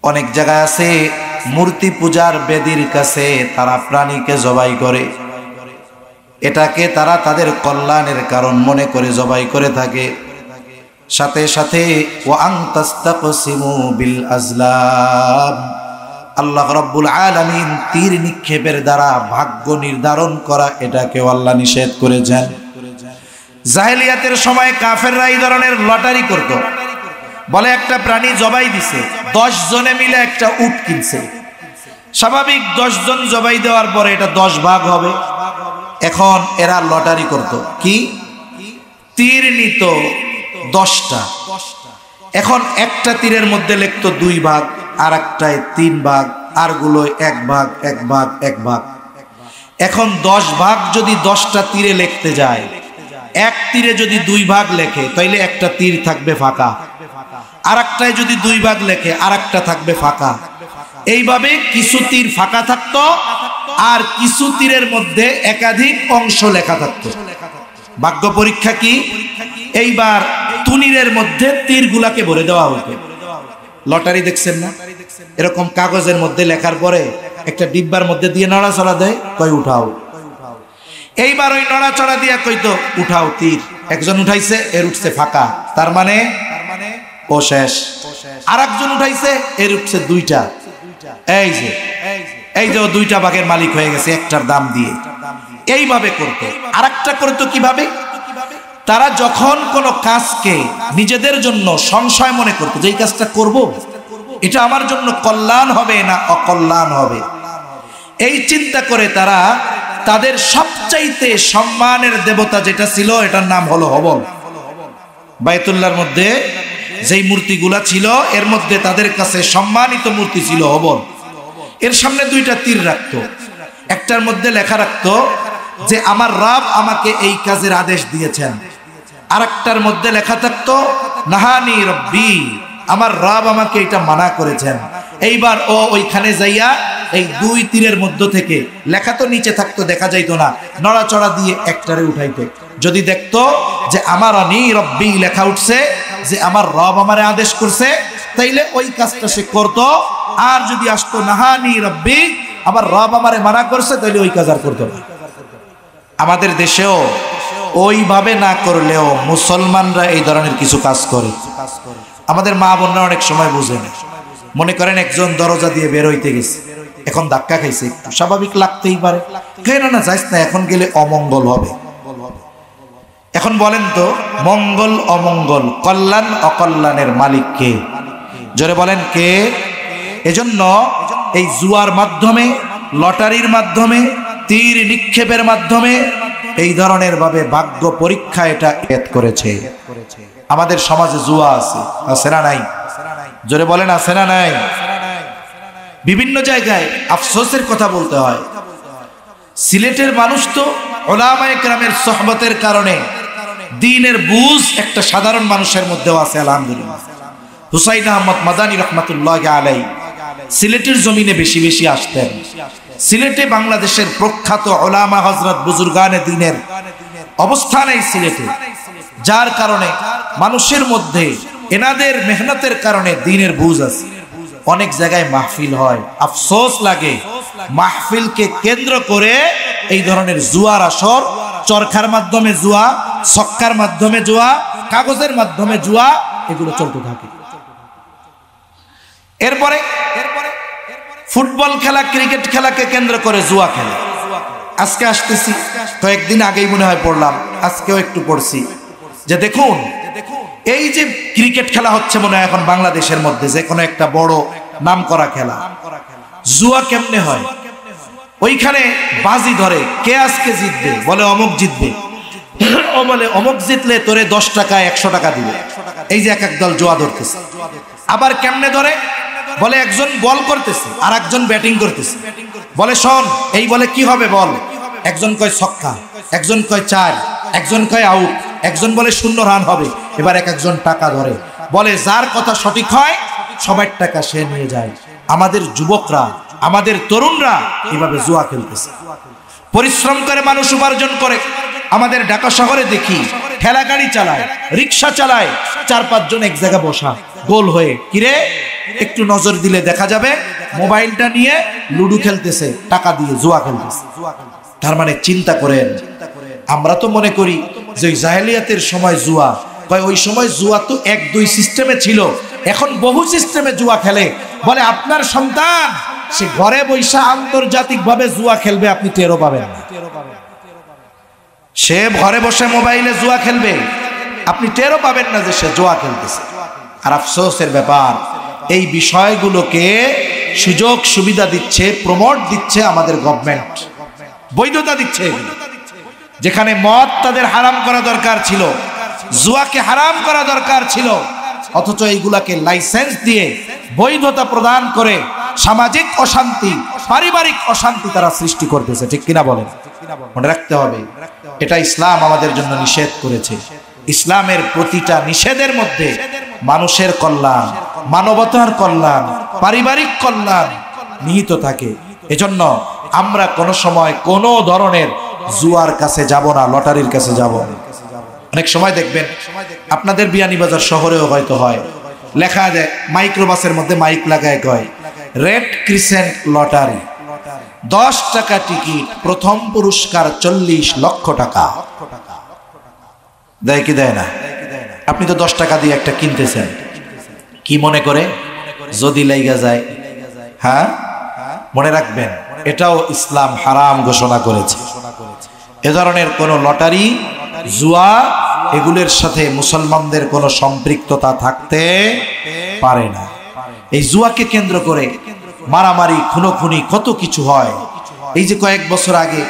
অনেক জায়গায় আছে মূর্তি পূজার বেদির কাছে তারা প্রাণীকে জবাই করে, এটাকে তারা তাদের কল্যাণের কারণ মনে করে জবাই করে থাকে। সাথে সাথে ওয়া আন তাসতাকসিমু বিল আজলাম, আল্লাহ রাব্বুল আলামিন তীর নিক্ষেপের দ্বারা ভাগ্য নির্ধারণ করা, এটাকেও আল্লাহ নিষেধ করেছেন। জাহেলিয়াতের সময় কাফেররা এই ধরনের লটারি করত। বলে একটা প্রাণী জবাই দিছে, 10 জনে মিলে একটা উট কিনছে, স্বাভাবিক 10 জন জবাই দেওয়ার পরে এটা 10 ভাগ হবে। এখন এরা লটারি করত, কি তীর নিত 10টা, এখন একটা তীরের মধ্যে লিখতো 2 ভাগ, আর একটায় 3 ভাগ, আর গুলোয় 1 ভাগ 1 ভাগ 1 ভাগ। এখন 10 ভাগ যদি 10টা তীরে লিখতে যায়, এক তীরে যদি 2 ভাগ লেখে তাইলে একটা তীর থাকবে ফাঁকা, আর একটায় যদি 2 ভাগ লেখে আর একটা থাকবে ফাঁকা। এইভাবে কিছু তীর ফাঁকা থাকতো আর কিছু তীরের মধ্যে একাধিক অংশ লেখা থাকতো। ভাগ্য পরীক্ষা কি, এইবার তুনিরের মধ্যে তীরগুলাকে ভরে দেওয়া হতো। লটারি দেখছেন না, এরকম কাগজের মধ্যে লেখার পরে একটা ডিব্বার মধ্যে দিয়ে নড়াচড়া দেয়, কয় উঠাও। এইবার ওই নড়াচড়া দিয়া কইতো উঠাও তীর, একজন উঠাইছে, এর উঠছে ফাঁকা, তার মানে ও শেষ। আর একজন উঠাইছে, এর উঠছে 2টা, এই যে ও 2টা ভাগের মালিক হয়ে গেছে একটার দাম দিয়ে। এইভাবে করতো। আর একটা করতো কিভাবে, তারা যখন কোনো কাজকে নিজেদের জন্য সংশয় মনে করতো যে এই কাজটা করব, এটা আমার জন্য কল্যাণ হবে না অকল্যাণ হবে, এই চিন্তা করে তারা তাদের সবচাইতে সম্মানের দেবতা যেটা ছিল এটার নাম হলো হবল। বাইতুল্লাহর মধ্যে যেই মূর্তিগুলা ছিল এর মধ্যে তাদের কাছে সম্মানিত মূর্তি ছিল হবল। এর সামনে 2টা তীর রাখতো, একটার মধ্যে লেখা রাখতো যে আমার রব আমাকে এই কাজের আদেশ দিয়েছেন, আর একটার মধ্যে লেখা থাকতো নাহানি রব্বি, আমার রব আমাকে এটা মানা করেছেন। এইবার ও ওইখানে যাইয়া এই 2 তীরের মধ্য থেকে, লেখা তো নিচে থাকতো দেখা যাইতো না, নড়াচড়া দিয়ে একটারে উঠাইতো। যদি দেখতো যে আমার আনি রব্বি লেখা উঠছে, যে আমার রব আমারে আদেশ করছে, তাইলে ওই কাজটা সে করত। আর যদি আসতো নাহানি রব্বি, আমার রব আমারে মানা করছে, তাইলে ওই কাজ আর করতো না। আমাদের দেশেও ওইভাবে না করলেও মুসলমানরা এই ধরনের কিছু কাজ করে। আমাদের মা বোনরা অনেক সময় বুঝে না, মনে করেন একজন দরজা দিয়ে বের হইতে গেছে, এখন ধাক্কা খাইছে, একটু স্বাভাবিক লাগতেই পারে, কেন না যাইস না, এখন গেলে অমঙ্গল হবে। এখন বলেন তো, মঙ্গল অমঙ্গল, কল্যাণ অকল্যাণের মালিক কে? জোরে বলেন কে? এজন্য এই জুয়ার মাধ্যমে, লটারির মাধ্যমে, তীর নিক্ষেপের মাধ্যমে এই ধরনের ভাবে ভাগ্য পরীক্ষা এটা এত করেছে। আমাদের সমাজে জুয়া আছে না নাই? জোরে বলেন আছে না নাই? বিভিন্ন জায়গায় আফসোসের কথা বলতে হয়, সিলেটের মানুষ তো উলামায়ে কেরামের সোহবতের কারণে দ্বীনের বুঝ একটা সাধারণ মানুষের মধ্যেও আছে আলহামদুলিল্লাহ। হুসাইন আহমদ মাদানী রহমাতুল্লাহি আলাইহি সিলেটের জমিনে বেশি বেশি আসতেন। সিলেটে বাংলাদেশের প্রখ্যাত উলামা হযরত বুজুর্গানে দ্বীনের অবস্থান এই সিলেটে, যার কারণে মানুষের মধ্যে এনাদের মেহনতের কারণে দ্বীনের বুঝ আছে। অনেক জায়গায় মাহফিল হয়, আফসোস লাগে মাহফিলকে কেন্দ্র করে এই ধরনের জুয়ার আসর, চরখার মাধ্যমে জুয়া, ছক্কার মাধ্যমে জুয়া, কাগজের মাধ্যমে জুয়া, এগুলো চলতে থাকে। এরপরে ফুটবল খেলা, ক্রিকেট খেলাকে কেন্দ্র করে জুয়া খেলে। আজকে আসতেছি, কয়েকদিন আগেই মনে হয় পড়লাম, আজকেও একটু পড়ছি যে দেখুন এই যে ক্রিকেট খেলা হচ্ছে মনে হয় এখন বাংলাদেশের মধ্যে, যে কোনো একটা বড় নাম করা খেলা, জুয়া কেমনে হয়? ওইখানে বাজি ধরে, কে আজকে জিতবে, বলে অমুক জিতবে, ও বলে অমুক জিতলে তোরে 10 টাকা 100 টাকা দিবে। এই যে এক এক দল জুয়া ধরতেছে। আবার কেমনে ধরে? বলে একজন বল করতেছে আর একজন ব্যাটিং করতেছে, বলে শোন, এই বলে কি হবে বল, একজন কয় ছক্কা, একজন কয় 4, একজন কয় আউট, একজন বলে 0 রান হবে। এবার এক একজন টাকা ধরে, বলে যার কথা সঠিক হয় সবার টাকা সে নিয়ে যায়। আমাদের যুবকরা, আমাদের তরুণরা এভাবে জুয়া খেলতেছে। পরিশ্রম করে মানুষ উপার্জন করে। আমাদের ঢাকা শহরে দেখি ঠেলা গাড়ি চালায়, রিক্সা চালায়, 4-5 জন এক জায়গায় বসা গোল হয়ে, কিরে একটু নজর দিলে দেখা যাবে মোবাইলটা নিয়ে লুডু খেলতেছে, টাকা দিয়ে জুয়া খেলতেছে। তার মানে চিন্তা করেন, আমরা তো মনে করি যে জাহেলিয়াতের সময় জুয়া, ওই সময় জুয়া তো 1-2 সিস্টেমে ছিল, এখন বহু সিস্টেমে জুয়া খেলে। বলে আপনার সন্তান সে ঘরে বৈশা আন্তর্জাতিক ভাবে জুয়া খেলবে, আপনি টেরও পাবেন না। সে ঘরে বসে মোবাইলে জুয়া খেলবে, আপনি টেরও পাবেন না যে সে জুয়া খেলতেছে। আর আফসোসের ব্যাপার, এই বিষয়গুলোকে সুযোগ সুবিধা দিচ্ছে, প্রমোট দিচ্ছে আমাদের গভর্নমেন্ট, বৈধতা দিচ্ছে। যেখানে মদ তাদের হারাম করা দরকার ছিল, জুয়াকে হারাম করা দরকার ছিল, অথচ এইগুলাকে লাইসেন্স দিয়ে বৈধতা প্রদান করে সামাজিক অশান্তি, পারিবারিক অশান্তি তারা সৃষ্টি করতেছে। ঠিক কিনা বলেন? মনে রাখতে হবে, এটা ইসলাম আমাদের জন্য নিষেধ করেছে। ইসলামের প্রতিটা নিষেধের মধ্যে মানুষের কল্যাণ, মানবতার কল্যাণ, পারিবারিক কল্যাণ নিহিত থাকে। এজন্য আমরা কোনো সময় কোনো ধরনের জুয়ার কাছে যাব না, লটারির কাছে যাব না। অনেক সময় দেখবেন আপনাদের বিয়ানীবাজার শহরেও হয়তো হয়, লেখা যায় মাইক্রোবাসের মধ্যে মাইক লাগায়, কয় রেড ক্রিসেন্ট লটারি, 10 টাকা টিকিট, প্রথম পুরস্কার 40 লক্ষ টাকা। দেয় কি দেয় না? আপনি তো 10 টাকা দিয়ে একটা কিনতেছেন, কি মনে করে যদি লাইগা যায়? হ্যাঁ, মনে রাখবেন এটাও ইসলাম হারাম ঘোষণা করেছে। এ ধরনের কোন লটারি, জুয়া, এগুলোর সাথে মুসলমানদের কোনো সম্পৃক্ততা থাকতে পারে না। এই জুয়াকে কেন্দ্র করে মারামারি, খুনোখুনি, কত কিছু হয়। এই যে কয়েক বছর আগে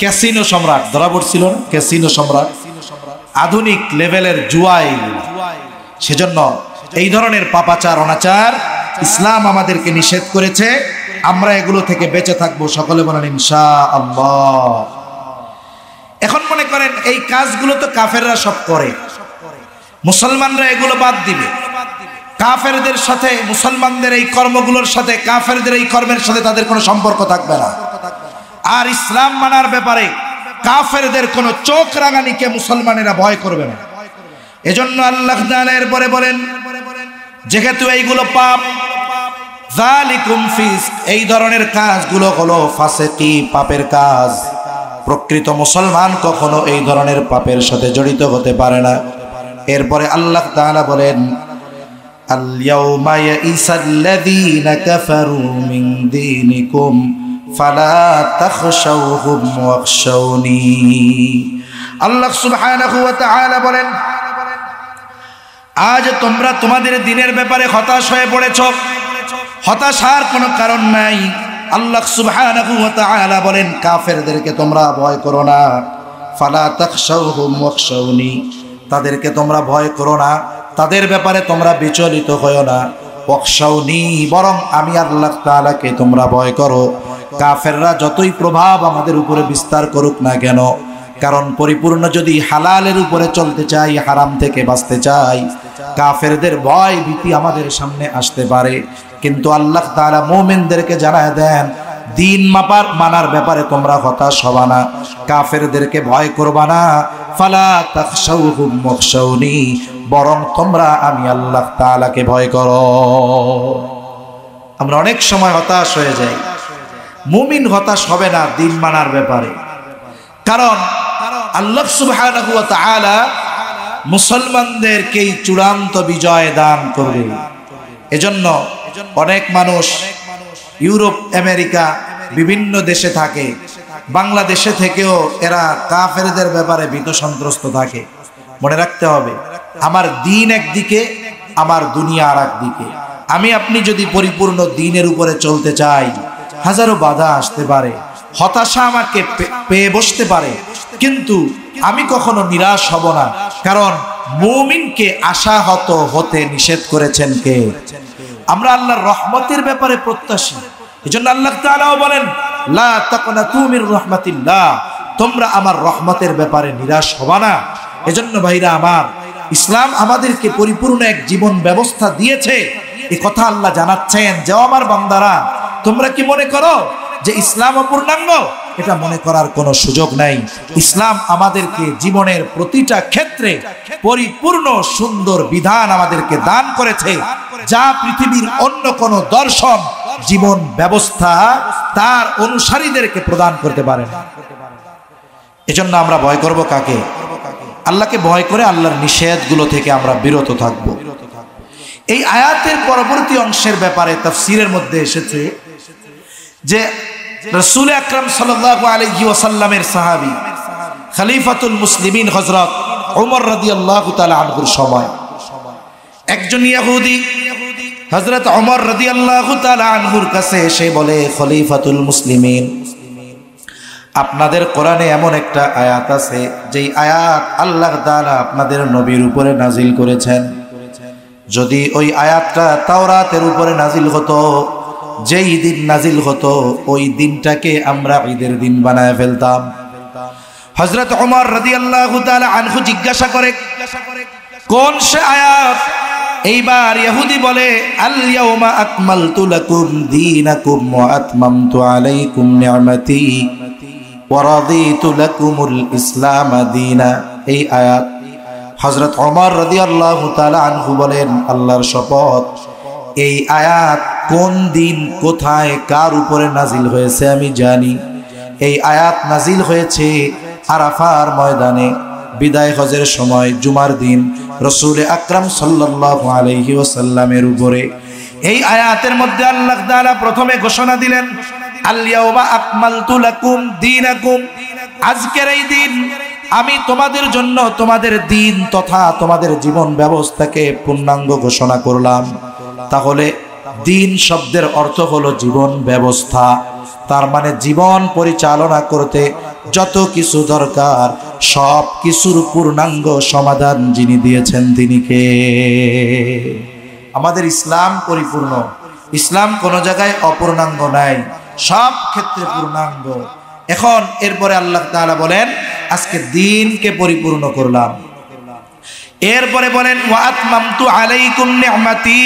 ক্যাসিনো সম্রাট ধরা পড়ছিল না, ক্যাসিনো সম্রাট, আধুনিক লেভেলের জুয়াই। সেজন্য এই ধরনের পাপাচার, অনাচার ইসলাম আমাদেরকে নিষেধ করেছে। আমরা এগুলো থেকে বেঁচে থাকবো, সকলে বলেন ইনশাআল্লাহ। এখন মনে করেন এই কাজগুলো তো কাফেররা সব করে, মুসলমানরা এগুলো বাদ দিবে। কাফেরদের সাথে মুসলমানদের এই কর্মগুলোর সাথে, কাফেরদের এই কর্মের সাথে তাদের কোনো সম্পর্ক থাকবে না। আর ইসলাম মানার ব্যাপারে কাফেরদের কোনো চোখ রাঙানিকে মুসলমানেরা ভয় করবে না। এজন্য আল্লাহ তাআলা এরপরে বলেন, যেহেতু এইগুলো পাপ, যালিকুম ফিসক, এই ধরনের কাজগুলো হলো ফাসিকি, পাপের কাজ। প্রকৃত মুসলমান কখনো এই ধরনের পাপের সাথে জড়িত হতে পারে না। এরপরে আল্লাহ তাআলা বলেন, আল ইয়াউমা ইয়াইসাল্লাযীনা কাফারু মিন দীনিকুম ফালা তাখশাউহুম ওয়াখশাউনি। আল্লাহ সুবহানাহু ওয়া তাআলা বলেন, আজ তোমরা তোমাদের দ্বীনের ব্যাপারে হতাশ হয়ে পড়েছ, হতাশার কোনো কারণ নাই। আল্লাহ সুবহানাহু ওয়া তাআলা বলেন, কাফেরদেরকে তোমরা ভয় করো না, ফালা তাখশাউহুম ওয়াখশাউনি, তাদেরকে তোমরা ভয় করো না, তাদের ব্যাপারে তোমরা বিচলিত হয়ো না। ওয়াখশাউনি, বরং আমি আল্লাহ তাআলাকে তোমরা ভয় করো। কাফেররা যতই প্রভাব আমাদের উপরে বিস্তার করুক না কেন, কারণ পরিপূর্ণ যদি হালালের উপরে চলতে চাই, হারাম থেকে বাঁচতে চাই, কাফেরদের ভয় ভীতি আমাদের সামনে আসতে পারে। কিন্তু আল্লাহ তাআলা মুমিনদেরকে জানায় দেন, দিন মানার ব্যাপারে তোমরা হতাশ হবা না, কাফেরদেরকে ভয় করবা না। ফালা তাখশাউহুম ওয়াখশাউনি, বরং তোমরা আমি আল্লাহ তাআলাকে ভয় করো। আমরা অনেক সময় হতাশ হয়ে যাই, মুমিন হতাশ হবে না দিন মানার ব্যাপারে, কারণ আল্লাহ সুবহানাহু ওয়া তাআলা মুসলমানদেরকেই চূড়ান্ত বিজয় দান করবে। এজন্য অনেক মানুষ ইউরোপ, আমেরিকা, বিভিন্ন দেশে থাকে, বাংলাদেশে থেকেও এরা কাফেরদের ব্যাপারে ভীত সন্ত্রস্ত থাকে। মনে রাখতে হবে, আমার দিন একদিকে, আমার দুনিয়া আর একদিকে। আমি আপনি যদি পরিপূর্ণ দিনের উপরে চলতে চাই, হাজারো বাধা আসতে পারে, হতাশা আমাকে পেয়ে বসতে পারে, কিন্তু আমি কখনো নিরাশ হব না, কারণ মুমিনকে আশাহত হতে নিষেধ করেছেন কে? আমরা আল্লাহর রহমতের ব্যাপারে প্রত্যাশী। এজন্য আল্লাহ তাআলাও বলেন, লা তাকনাতু মির রাহমাতিল্লাহ, তোমরা আমার রহমতের ব্যাপারে নিরাশ হবা না। এজন্য ভাইরা আমার, ইসলাম আমাদেরকে পরিপূর্ণ এক জীবন ব্যবস্থা দিয়েছে। এই কথা আল্লাহ জানাচ্ছেন যে, আমার বান্দারা, তোমরা কি মনে করো যে ইসলাম অপূর্ণাঙ্গ? এটা মনে করার কোনো সুযোগ নাই। ইসলাম আমাদেরকে জীবনের প্রতিটা ক্ষেত্রে পরিপূর্ণ সুন্দর বিধান আমাদেরকে দান করেছে, যা পৃথিবীর অন্য কোনো দর্শন জীবন ব্যবস্থা তার অনুসারীদেরকে প্রদান করতে পারে না। এজন্য আমরা ভয় করব কাকে? আল্লাহকে ভয় করে আল্লাহর নিষেধগুলো থেকে আমরা বিরত থাকব। এই আয়াতের পরবর্তী অংশের ব্যাপারে তাফসীরের মধ্যে এসেছে যে রাসূল আকরাম সাল্লাল্লাহু আলাইহি ওয়াসাল্লামের সাহাবী খলিফাতুল মুসলিমিন হযরত ওমর রাদিয়াল্লাহু তাআলা আনহুর সময় একজন ইহুদি হযরত ওমর রাদিয়াল্লাহু তাআলা আনহুর কাছে এসে বলে, খলিফাতুল মুসলিমিন, আপনাদের কোরআনে এমন একটা আয়াত আছে যেই আয়াত আল্লাহ তাআলা আপনাদের নবীর উপরে নাজিল করেছেন। যদি ওই আয়াতটা তাওরাতের উপরে নাজিল হতো, যেই দিন নাজিল হতো ওই দিনটাকে আমরা ঈদের দিন বানায় ফেলতাম। হযরত ওমর রাদিয়াল্লাহু তাআলা আনহু জিজ্ঞাসা করে, কোন সে আয়াত? এইবার ইহুদি বলে, আল ইয়াউমা আকমালতু লাকুম দীনাকুম ওয়া আতমামতু আলাইকুম নি'মাতি ওয়া রাদিতু লাকুমুল ইসলাম দীনা। এই আয়াত হযরত ওমর রাদিয়াল্লাহু তাআলা আনহু বলেন, আল্লাহর শপথ, এই আয়াত কোন দিন, কোথায়, কার উপরে নাজিল হয়েছে আমি জানি। এই আয়াত নাজিল হয়েছে আরাফার ময়দানে বিদায় হজের সময় জুমার দিন রাসূল আকরাম সাল্লাল্লাহু আলাইহি ওয়াসাল্লামের উপরে। এই আয়াতের মধ্যে আল্লাহ তাআলা প্রথমে ঘোষণা দিলেন, আল ইয়াউমা আকমালতু লাকুম দীনাকুম, আজকের এই দিন আমি তোমাদের জন্য তোমাদের দিন তথা তোমাদের জীবন ব্যবস্থাকে পূর্ণাঙ্গ ঘোষণা করলাম। তাহলে দিন শব্দের অর্থ হলো জীবন ব্যবস্থা। তার মানে জীবন পরিচালনা করতে যত কিছু দরকার সব কিছুর পূর্ণাঙ্গ সমাধান যিনি দিয়েছেন তিনি কে? আমাদের ইসলাম পরিপূর্ণ। ইসলাম কোনো জায়গায় অপূর্ণাঙ্গ নাই, সব ক্ষেত্রে পূর্ণাঙ্গ। এখন এরপরে আল্লাহ তাআলা বলেন, আজকে দিনকে পরিপূর্ণ করলাম। এরপরে বলেন, ওয়া আতমামতু আলাইকুম নি'মাতি,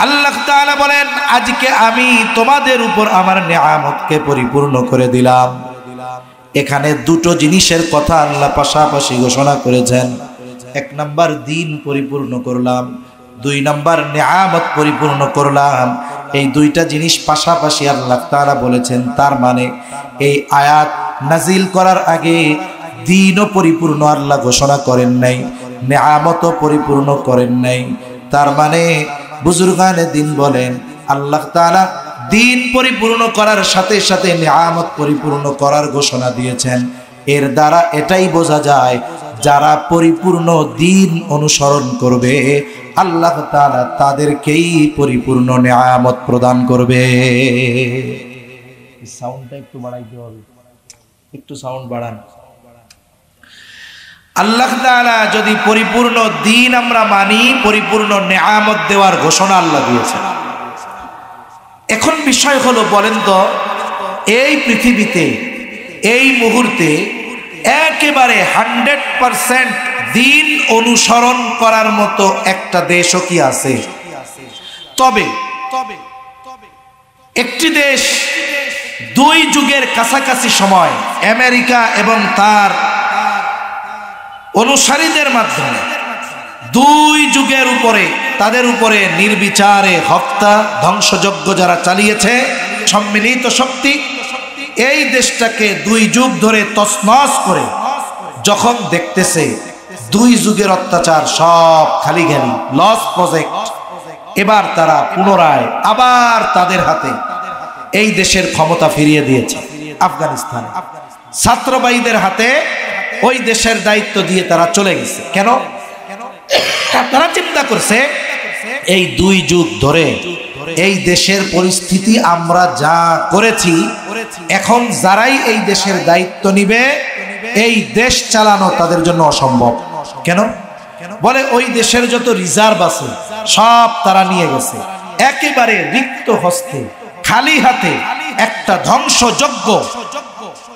আল্লাহ তাআলা বলেন, আজকে আমি তোমাদের উপর আমার নিয়ামতকে পরিপূর্ণ করে দিলাম। এখানে দুটো জিনিসের কথা আল্লাহ পাশাপাশি ঘোষণা করেছেন। এক নাম্বার দিন পরিপূর্ণ করলাম, দুই নাম্বার নিয়ামত পরিপূর্ণ করলাম। এই দুইটা জিনিস পাশাপাশি আল্লাহ তাআলা বলেছেন। তার মানে এই আয়াত নাজিল করার আগে দিনও পরিপূর্ণ আল্লাহ ঘোষণা করেন নাই, নিয়ামতও পরিপূর্ণ করেন নাই। তার মানে বুজুর্গানে দিন বলেন আল্লাহ তাআলা দিন পরিপূর্ণ করার সাথে সাথে নিয়ামত পরিপূর্ণ করার ঘোষণা দিয়েছেন। এর দ্বারা এটাই বোঝা যায় যারা পরিপূর্ণ দিন অনুসরণ করবে আল্লাহ তাআলা তাদেরকেই পরিপূর্ণ নিয়ামত প্রদান করবে। সাউন্ডটা একটু বাড়াইতে হবে, একটু সাউন্ড বাড়ান। আল্লাহ তাআলা যদি পরিপূর্ণ দিন আমরা মানি, পরিপূর্ণ নিয়ামত দেওয়ার ঘোষণা আল্লাহ দিয়েছেন। এখন বিষয় হলো, বলেন তো এই পৃথিবীতে এই মুহূর্তে একেবারে 100% দিন অনুসরণ করার মতো একটা দেশও কি আছে? তবে একটি দেশ দুই যুগের কাছাকাছি সময় আমেরিকা এবং তার অনুসারীদের মাধ্যমে দুই যুগের উপরে তাদের উপরে নির্বিচারে হত্যা ধ্বংসযজ্ঞ যারা চালিয়েছে সম্মিলিত শক্তি, এই দেশটাকে দুই যুগ ধরে তছনছ করে যখন দেখতেছে দুই যুগের অত্যাচার সব খালি গেলি লস প্রজেক্ট, এবার তারা পুনরায় আবার তাদের হাতে এই দেশের ক্ষমতা ফিরিয়ে দিয়েছে। আফগানিস্তান ছাত্রবাহীদের হাতে ওই দেশের দায়িত্ব দিয়ে তারা চলে গেছে। কেন? তারা চিন্তা করছে এই দুই যুগ ধরে এই দেশের পরিস্থিতি আমরা যা করেছি, এখন যারাই এই দেশের দায়িত্ব নিবে এই দেশ চালানো তাদের জন্য অসম্ভব। কেন? বলে ওই দেশের যত রিজার্ভ আছে সব তারা নিয়ে গেছে, একেবারে রিক্ত হস্তে খালি হাতে একটা ধ্বংসযজ্ঞ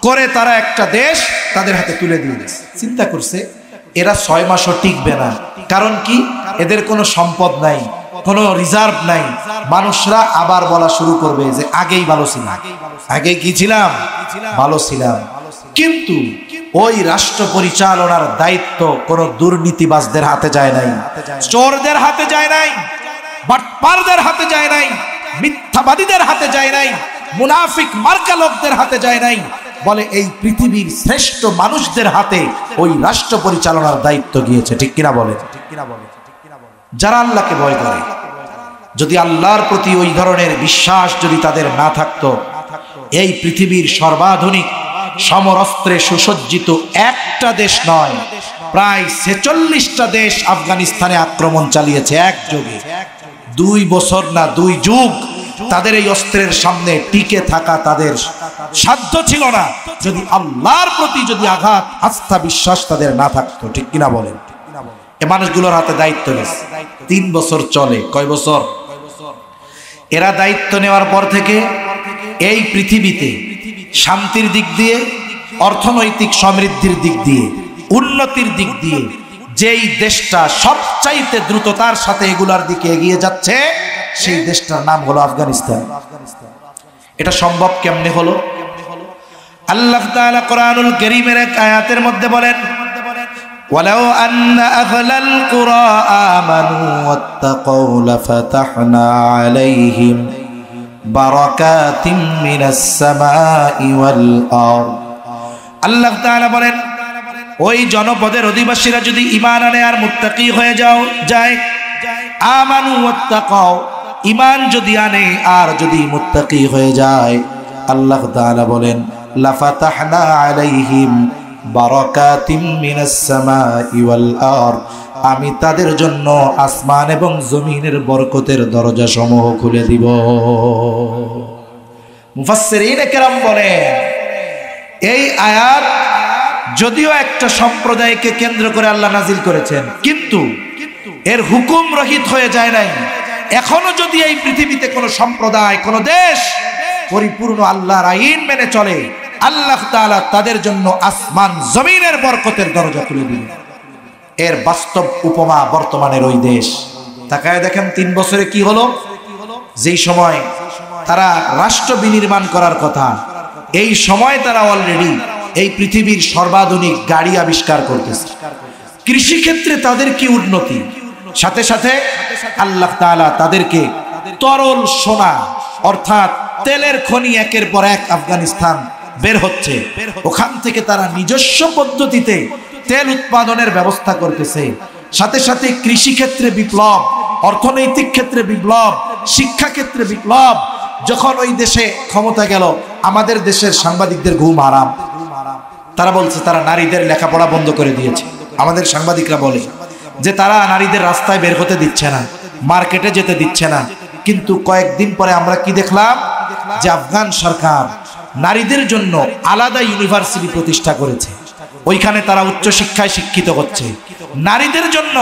করে তারা একটা দেশ তাদের হাতে তুলে দিয়ে গেছে। চিন্তা করছে এরা 6 মাসও টিকবে না। কারণ কি? এদের কোনো সম্পদ নাই, কোনো রিজার্ভ নাই। মানুষরা আবার বলা শুরু করবে যে আগেই ভালো ছিলাম, আগে কি ছিলাম? ভালো ছিলাম। কিন্তু ওই রাষ্ট্র পরিচালনার দায়িত্ব কোনো দুর্নীতিবাজদের হাতে যায় নাই, চোরদের হাতে যায় নাই, বাটপারদের হাতে যায় নাই, মিথ্যাবাদীদের হাতে যায় নাই, মুনাফিক মার্কা লোকদের হাতে যায় নাই। বলে এই পৃথিবীর শ্রেষ্ঠ মানুষদের হাতে ওই রাষ্ট্র পরিচালনার দায়িত্ব গিয়েছে। ঠিক কিনা বলে? যারা আল্লাহকে ভয় করে, যদি আল্লাহর প্রতি ওই ধরনের বিশ্বাস যদি তাদের না থাকতো, এই পৃথিবীর সর্বাধুনিক সমরস্ত্রে সুসজ্জিত একটা দেশ নয়, প্রায় 46টা দেশ আফগানিস্তানে আক্রমণ চালিয়েছে একযোগে। 2 বছর না 2 যুগ তাদের এই অস্ত্রের সামনে টিকে থাকা তাদের সাধ্য ছিল না, যদি আল্লাহর প্রতি যদি আঘাত আস্থা বিশ্বাস তাদের না থাকতো। ঠিক কিনা বলেন? এ মানুষগুলোর হাতে দায়িত্ব গেছে 3 বছর চলে। কয় বছর? এরা দায়িত্ব নেওয়ার পর থেকে এই পৃথিবীতে শান্তির দিক দিয়ে, অর্থনৈতিক সমৃদ্ধির দিক দিয়ে, উন্নতির দিক দিয়ে যেই দেশটা সবচাইতে দ্রুততার সাথে এগুলার দিকে এগিয়ে যাচ্ছে, সেই দেশটার নাম হলো আফগানিস্তান। এটা সম্ভব কেমনে হলো? আল্লাহ তাআলা কোরআনুল কারীমের এক আয়াতের মধ্যে বলেন, ওয়ালাউ আন্না আহলাল কুরা আমানু ওয়াত্তাকাউ লাফাতাহনা আলাইহিম বারাকাতিম মিনাস সামাই ওয়াল আরদ। আল্লাহ তাআলা বলেন, ওই জনপদের অধিবাসীরা যদি ঈমান আনে আর মুত্তাকি হয়ে যায়, আমানু ওয়াত্তাকাউ, ঈমান যদি আনে আর যদি মুত্তাকি হয়ে যায়, আল্লাহ তাআলা বলেন লাফাতাহনা আলাইহিম বারাকাতিম মিনাস সামাই ওয়াল আরদ, আমি তাদের জন্য আসমান এবং জমিনের বরকতের দরজা সমূহ খুলে দিব। মুফাসসিরিন কেরাম বলেন, এই আয়াত যদিও একটা সম্প্রদায়কে কেন্দ্র করে আল্লাহ নাজিল করেছেন, কিন্তু এর হুকুম রহিত হয়ে যায় নাই। এখনো যদি এই পৃথিবীতে কোন সম্প্রদায়, কোন দেশ পরিপূর্ণ আল্লাহর আইন মেনে চলে, আল্লাহ তাআলা তাদের জন্য আসমান জমিনের বরকতের দরজা খুলে দিবেন। এর বাস্তব উপমা বর্তমানের ওই দেশ। তাকায় দেখেন 3 বছরে কি হলো। যেই সময় তারা রাষ্ট্র বিনির্মাণ করার কথা, এই সময় তারা অলরেডি এই পৃথিবীর সর্বাধুনিক গাড়ি আবিষ্কার করতেছে। কৃষি ক্ষেত্রে তাদের কি উন্নতি, সাথে সাথে আল্লাহ তাআলা তাদেরকে তরল সোনা অর্থাৎ তেলের খনি একের পর এক আফগানিস্তান বের হচ্ছে, ওখান থেকে তারা নিজস্ব পদ্ধতিতে তেল উৎপাদনের ব্যবস্থা করতেছে। সাথে সাথে কৃষি ক্ষেত্রে বিপ্লব, অর্থনৈতিক ক্ষেত্রে বিপ্লব, শিক্ষা ক্ষেত্রে বিপ্লব। যখন ওই দেশে ক্ষমতা গেল, আমাদের দেশের সাংবাদিকদের ঘুম হারাম। তারা বলছে তারা নারীদের লেখাপড়া বন্ধ করে দিয়েছে। আমাদের সাংবাদিকরা বলে যে তারা নারীদের রাস্তায় বের হতে দিচ্ছে না, মার্কেটে যেতে দিচ্ছে না। কিন্তু কয়েকদিন পরে আমরা কি দেখলাম, যে আফগান সরকার নারীদের জন্য আলাদা ইউনিভার্সিটি প্রতিষ্ঠা করেছে। ওইখানে তারা উচ্চশিক্ষায় শিক্ষিত হচ্ছে। নারীদের জন্য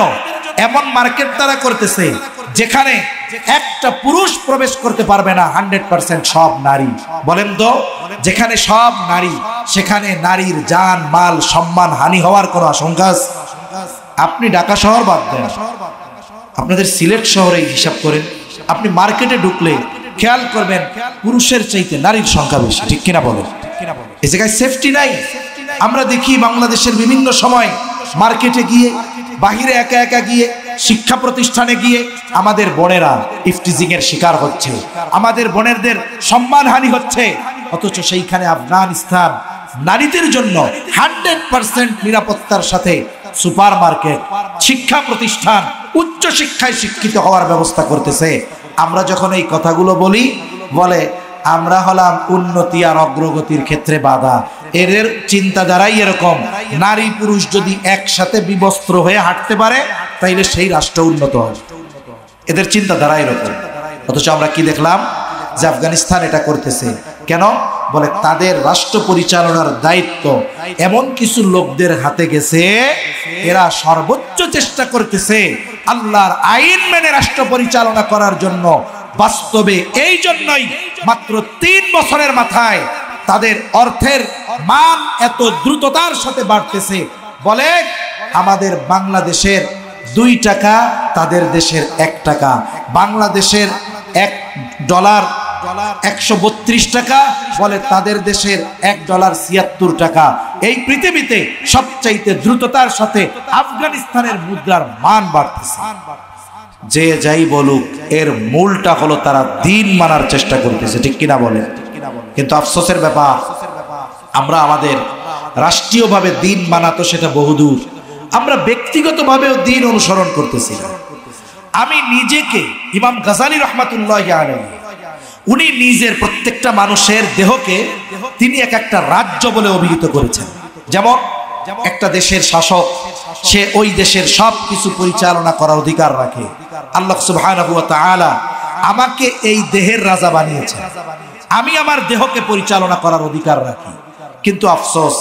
এমন মার্কেট তারা করতেছে যেখানে একটা পুরুষ প্রবেশ করতে পারবে না, 100% সব নারী। বলেন তো, যেখানে সব নারী সেখানে নারীর জান মাল সম্মান হানি হওয়ার কোনো আশঙ্কা আছে? আপনি ঢাকা শহর বাদ দেন, আপনাদের সিলেট শহরে হিসাব করেন, আপনি মার্কেটে ঢুকলে খেয়াল করবেন পুরুষের চাইতে নারীর সংখ্যা বেশি। ঠিক কিনা বলেন? এই জায়গায় সেফটি নাই। আমরা দেখি বাংলাদেশের বিভিন্ন সময় মার্কেটে গিয়ে, বাহিরে একা একা গিয়ে, শিক্ষা প্রতিষ্ঠানে গিয়ে আমাদের বোনেরা ইফটিজিং এর শিকার হচ্ছে, আমাদের বোনেরদের সম্মানহানি হচ্ছে। অথচ সেইখানে আফগানিস্তান নারীদের জন্য 100% নিরাপত্তার সাথে সুপার মার্কেট, শিক্ষা প্রতিষ্ঠান, উচ্চ শিক্ষায় শিক্ষিত হওয়ার ব্যবস্থা করতেছে। আমরা যখন এই কথাগুলো বলি, বলে আমরা হলাম উন্নতি আর অগ্রগতির ক্ষেত্রে বাধা। এদের চিন্তাধারাই এরকম, নারী পুরুষ যদি একসাথে বিবস্ত্র হয়ে হাঁটতে পারে তাইলে সেই রাষ্ট্র উন্নত হবে। এদের চিন্তাধারা এরকম। অথচ আমরা কি দেখলাম, যে আফগানিস্তান এটা করতেছে কেন? বলে তাদের রাষ্ট্র পরিচালনার দায়িত্ব এমন কিছু লোকদের হাতে গেছে, এরা সর্বোচ্চ চেষ্টা করতেছে আল্লাহর আইন মেনে রাষ্ট্র পরিচালনা করার জন্য। বাস্তবে এই জন্যই মাত্র 3 বছরের মাথায় তাদের অর্থের মান এত দ্রুততার সাথে বাড়তেছে। বলে আমাদের বাংলাদেশের 2 টাকা, তাদের দেশের 1 টাকা। বাংলাদেশের $1 132 টাকা, বলে তাদের দেশের $1 76 এই পৃথিবীতে সবচাইতে দ্রুততার সাথে আফগানিস্তানের মুদ্রার মান বাড়তেছে। যে যাই বলুক, এর মূলটা হলো তারা দিন মানার চেষ্টা করতেছে। ঠিক কিনা বলে? কিন্তু আফসোসের ব্যাপার, আমরা আমাদের রাষ্ট্রীয়ভাবে দিন মানাতো সেটা বহুদূর, আমরা ব্যক্তিগতভাবেও দিন অনুসরণ করতেছি। আমি নিজেকে, ইমাম গাজালি রহমাতুল্লাহি আলাইহি, উনি নিজের প্রত্যেকটা মানুষের দেহকে তিনি এক একটা রাজ্য বলে অভিহিত করেছেন। যেমন একটা দেশের শাসক, সে ওই দেশের সব কিছু পরিচালনা করার অধিকার রাখে। আল্লাহ সুবহানাহু ওয়া তাআলা আমাকে এই দেহের রাজা বানিয়েছেন, আমি আমার দেহকে পরিচালনা করার অধিকার রাখি। কিন্তু আফসোস,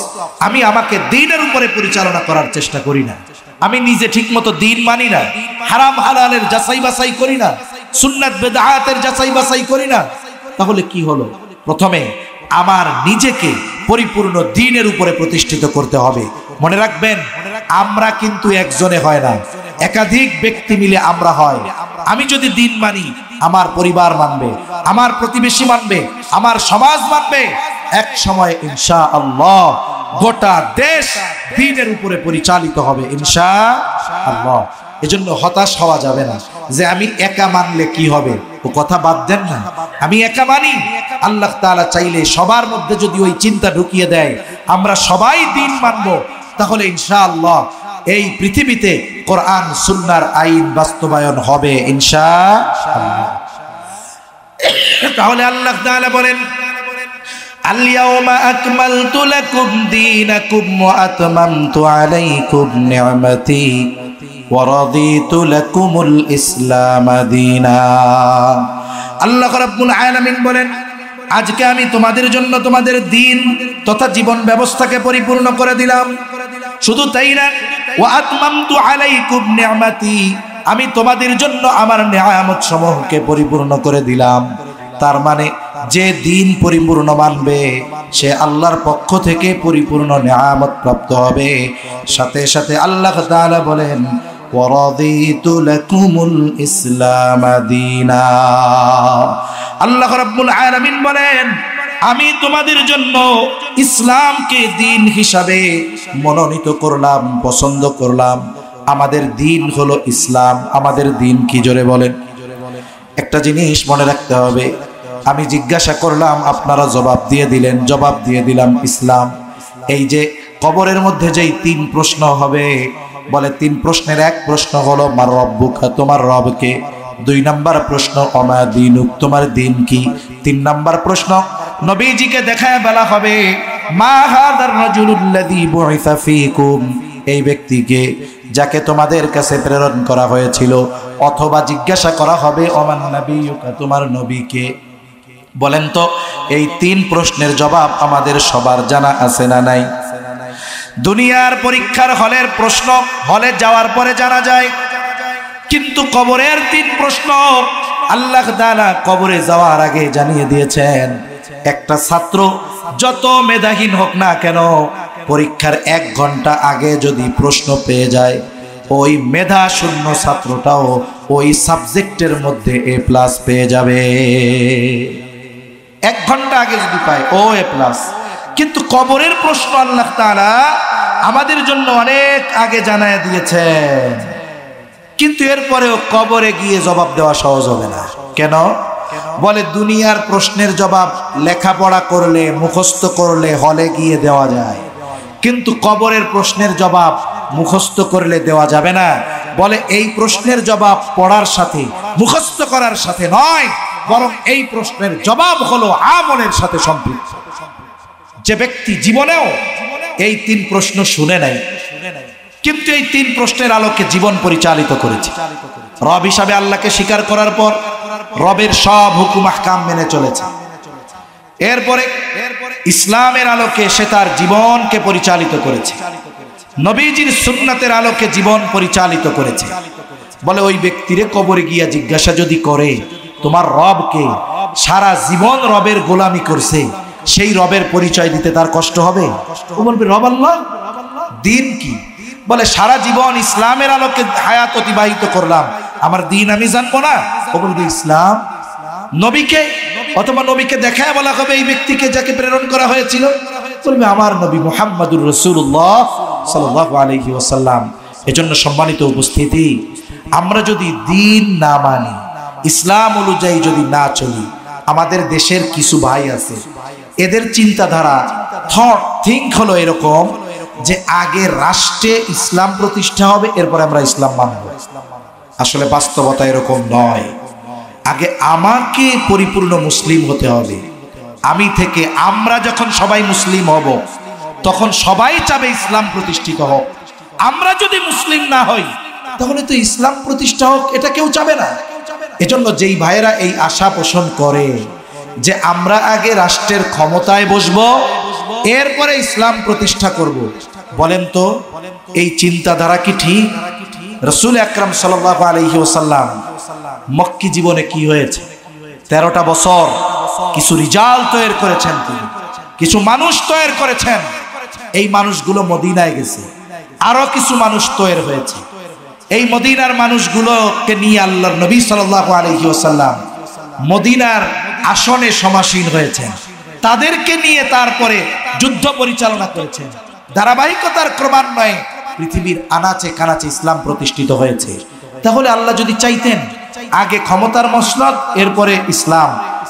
আমি আমাকে দ্বীনের উপরে পরিচালনা করার চেষ্টা করি না। আমি নিজে ঠিকমতো দ্বীন মানি না, হারাম হালালের যাচাই বাছাই করি না, সুন্নাত বিদআতের যাচাই বাছাই করি না। তাহলে কি হলো? প্রথমে আমার নিজেকে পরিপূর্ণ দ্বীনের উপরে প্রতিষ্ঠিত করতে হবে। মনে রাখবেন, আমরা কিন্তু একজনে হয় না, একাধিক ব্যক্তি মিলে আমরা হয়। আমি যদি দ্বীন মানি, আমার পরিবার মানবে, আমার প্রতিবেশী মানবে, আমার সমাজ মানবে। এক সময় ইনশাআল্লাহ গোটা দেশ দ্বীনের উপরে পরিচালিত হবে ইনশাআল্লাহ। এজন্য হতাশ হওয়া যাবে না যে আমি একা মানলে কি হবে, ও কথা বাদ দেন না। আমি একা মানি, আল্লাহ তাআলা চাইলে সবার মধ্যে যদি ওই চিন্তা ঢুকিয়ে দেয় আমরা সবাই দ্বীন মানবো, তাহলে ইনশাআল্লাহ এই পৃথিবীতে কোরআন সুন্নাহর আইন বাস্তবায়ন হবে ইনশাআল্লাহ। তাহলে আল্লাহ তাআলা বলেন, আল-ইয়াওমা আকমালতু লাকুম দীনাকুম ওয়া আতমামতু আলাইকুম নি'মাতি ওয়া রাদিতু লাকুমুল ইসলাম দীনা। আল্লাহ রাব্বুল আলামিন বলেন, আজকে আমি তোমাদের জন্য তোমাদের দ্বীন তথা জীবন ব্যবস্থাকে পরিপূর্ণ করে দিলাম। শুধু তাই না, ওয়া আতমামতু আলাইকুম নি'মাতি, আমি তোমাদের জন্য আমার নিয়ামত সমূহকে পরিপূর্ণ করে দিলাম। তার মানে যে দ্বীন পরিপূর্ণ মানবে সে আল্লাহর পক্ষ থেকে পরিপূর্ণ নিয়ামত প্রাপ্ত হবে। সাথে সাথে আল্লাহ তাআলা বলেন, ওয়া রাদিতু লাকুমুল ইসলাম দীনা। আল্লাহ রাব্বুল আলামিন বলেন, আমি তোমাদের জন্য ইসলামকে দিন হিসাবে মনোনীত করলাম, পছন্দ করলাম। আমাদের দিন হলো ইসলাম। আমাদের দিন কি, জোরে বলেন? একটা জিনিস মনে রাখতে হবে, আমি জিজ্ঞাসা করলাম, আপনারা জবাব দিয়ে দিলেন, জবাব দিয়ে দিলাম ইসলাম। এই যে কবরের মধ্যে যেই 3 প্রশ্ন হবে, বলে 3 প্রশ্নের এক প্রশ্ন হলো মার রব্বুকা, তোমার রবকে। 2 নাম্বার প্রশ্ন অমা দীনুক, তোমার দিন কি। 3 নাম্বার প্রশ্ন নবীজিকে দেখায় বলা হবে মা হাদার রাজুলুল্লাযী বুইসা ফীকুম, এই ব্যক্তিকে যাকে তোমাদের কাছে প্রেরণ করা হয়েছিল। অথবা জিজ্ঞাসা করা হবে অমান নাবিয়ুকা, তোমার নবীকে। বলেন তো এই 3 প্রশ্নের জবাব আমাদের সবার জানা আছে না নাই? দুনিয়ার পরীক্ষার হলের প্রশ্ন হলে যাওয়ার পরে জানা যায়, কিন্তু কবরের 3 প্রশ্ন আল্লাহ তাআলা কবরে যাওয়ার আগে জানিয়ে দিয়েছেন। একটা ছাত্র যত মেধাহীন হোক না কেন, পরীক্ষার 1 ঘন্টা আগে যদি প্রশ্ন পেয়ে যায়, ওই মেধা শূন্য ছাত্রটাও ওই সাবজেক্টের মধ্যে A+ পেয়ে যাবে। 1 ঘন্টা আগে যদি পায় ও A+। কিন্তু কবরের প্রশ্ন আল্লাহ তাআলা আমাদের জন্য অনেক আগে জানায় দিয়েছেন, কিন্তু এরপরেও কবরে গিয়ে জবাব দেওয়া সহজ হবে না। কেন? বলে দুনিয়ার প্রশ্নের জবাব লেখাপড়া করলে, মুখস্থ করলে হলে গিয়ে দেওয়া যায়, কিন্তু কবরের প্রশ্নের জবাব মুখস্থ করলে দেওয়া যাবে না। বলে এই প্রশ্নের জবাব পড়ার সাথে, মুখস্থ করার সাথে নয়, বরং এই প্রশ্নের জবাব হলো আমলের সাথে সম্পৃক্ত। যে ব্যক্তি জীবনেও এই 3 প্রশ্ন শুনে নাই, কিন্তু এই 3 প্রশ্নের আলোকে জীবন পরিচালিত করেছে, রব হিসাবে আল্লাহকে স্বীকার করার পর রবের সব হুকুম আহকাম মেনে চলেছে, এরপরে ইসলামের আলোকে সে তার জীবনকে পরিচালিত করেছে, নবীজির সুন্নাতের আলোকে জীবন পরিচালিত করেছে। বলে ওই ব্যক্তিরে কবরে গিয়া জিজ্ঞাসা যদি করে তোমার রবকে, সারা জীবন রবের গোলামি করছে, সেই রবের পরিচয় দিতে তার কষ্ট হবে? ও বলবে রব আল্লাহ, দিন কি? বলে সারা জীবন ইসলামের আলোকে হায়াত অতিবাহিত করলাম, আমার দিন আমি জানবো না? ও বলবে ইসলাম। নবীকে অথবা নবীকে দেখায় বলা হবে এই ব্যক্তিকে যাকে প্রেরণ করা হয়েছিল, বলবে আমার নবী মুহাম্মদুর রাসূলুল্লাহ সাল্লাল্লাহু আলাইহি ওয়াসাল্লাম। এজন্য সম্মানিত উপস্থিতি, আমরা যদি দিন না মানি, ইসলাম অনুযায়ী যদি না চলি, আমাদের দেশের কিছু ভাই আছে, এদের চিন্তাধারা থিঙ্ক হলো এরকম যে আগে রাষ্ট্রে ইসলাম প্রতিষ্ঠা হবে, এরপরে আমরা ইসলাম মানব। আসলে বাস্তবতা এরকম নয়। আগে আমাকে পরিপূর্ণ মুসলিম হতে হবে। আমি থেকে আমরা যখন সবাই মুসলিম হব, তখন সবাই চাবে ইসলাম প্রতিষ্ঠিত হোক। আমরা যদি মুসলিম না হই, তাহলে তো ইসলাম প্রতিষ্ঠা হোক এটা কেউ চাবে না। এজন্য যেই ভাইয়েরা এই আশা পোষণ করে যে আমরা আগে রাষ্ট্রের ক্ষমতায় বসবো, এরপরে ইসলাম প্রতিষ্ঠা করব, বলেন তো এই চিন্তাধারা কি ঠিক? রাসূল আকরাম সাল্লাল্লাহু আলাইহি ওয়াসাল্লাম মক্কি জীবনে কি হয়েছে? 13টা বছর কিছু রিজাল তৈরি করেছেন, তিনি কিছু মানুষ তৈরি করেছেন। এই মানুষগুলো মদিনায় গেছে, আরো কিছু মানুষ তৈরি হয়েছে। এই মদিনার মানুষগুলোকে নিয়ে আল্লাহর নবী সাল্লাল্লাহু আলাইহি ওয়াসাল্লাম মদিনার আসনে সমাসীন হয়েছেন, তাদেরকে নিয়ে তারপরে যুদ্ধ পরিচালনা করেছেন। ধারাবাহিকতার ক্রমান্বয়ে পৃথিবীর আনাচে কানাচে ইসলাম প্রতিষ্ঠিত হয়েছে। তাহলে আল্লাহ যদি চাইতেন আগে ক্ষমতার মসনদ, এরপরে ইসলাম,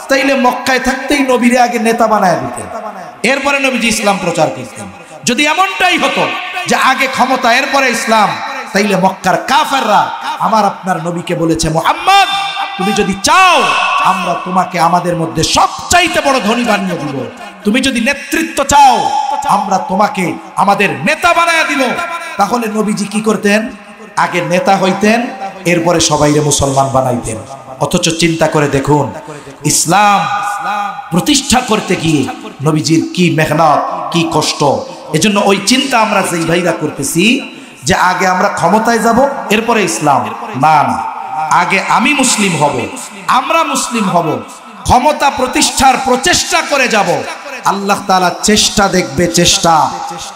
তাইলে মক্কায় থাকতেই নবীরে আগে নেতা বানায় দিতেন, এরপরে নবীজি ইসলাম প্রচার করতেন। যদি এমনটাই হতো যে আগে ক্ষমতা এরপরে ইসলাম, তাইলে মক্কার কাফেররা আমার আপনার নবীকে বলেছে, মুহাম্মদ তুমি যদি চাও আমরা তোমাকে আমাদের মধ্যে সবচাইতে বড় ধনী বানিয়ে দিব, তুমি যদি নেতৃত্ব চাও আমরা তোমাকে আমাদের নেতা বানায় দিব। তাহলে নবীজি কি করতেন? আগে নেতা হইতেন, এরপরে সবাইরে মুসলমান বানাইতেন। অথচ চিন্তা করে দেখুন, ইসলাম প্রতিষ্ঠা করতে গিয়ে নবীজির কি মেহনত, কি কষ্ট। এজন্য ওই চিন্তা আমরা যেই ভাইরা করতেছি যে আগে আমরা ক্ষমতায় যাব এরপরে ইসলাম, না না, আগে আমি মুসলিম হব, আমরা মুসলিম হব, ক্ষমতা প্রতিষ্ঠার প্রচেষ্টা করে যাব। আল্লাহ তাআলা চেষ্টা দেখবে, চেষ্টা।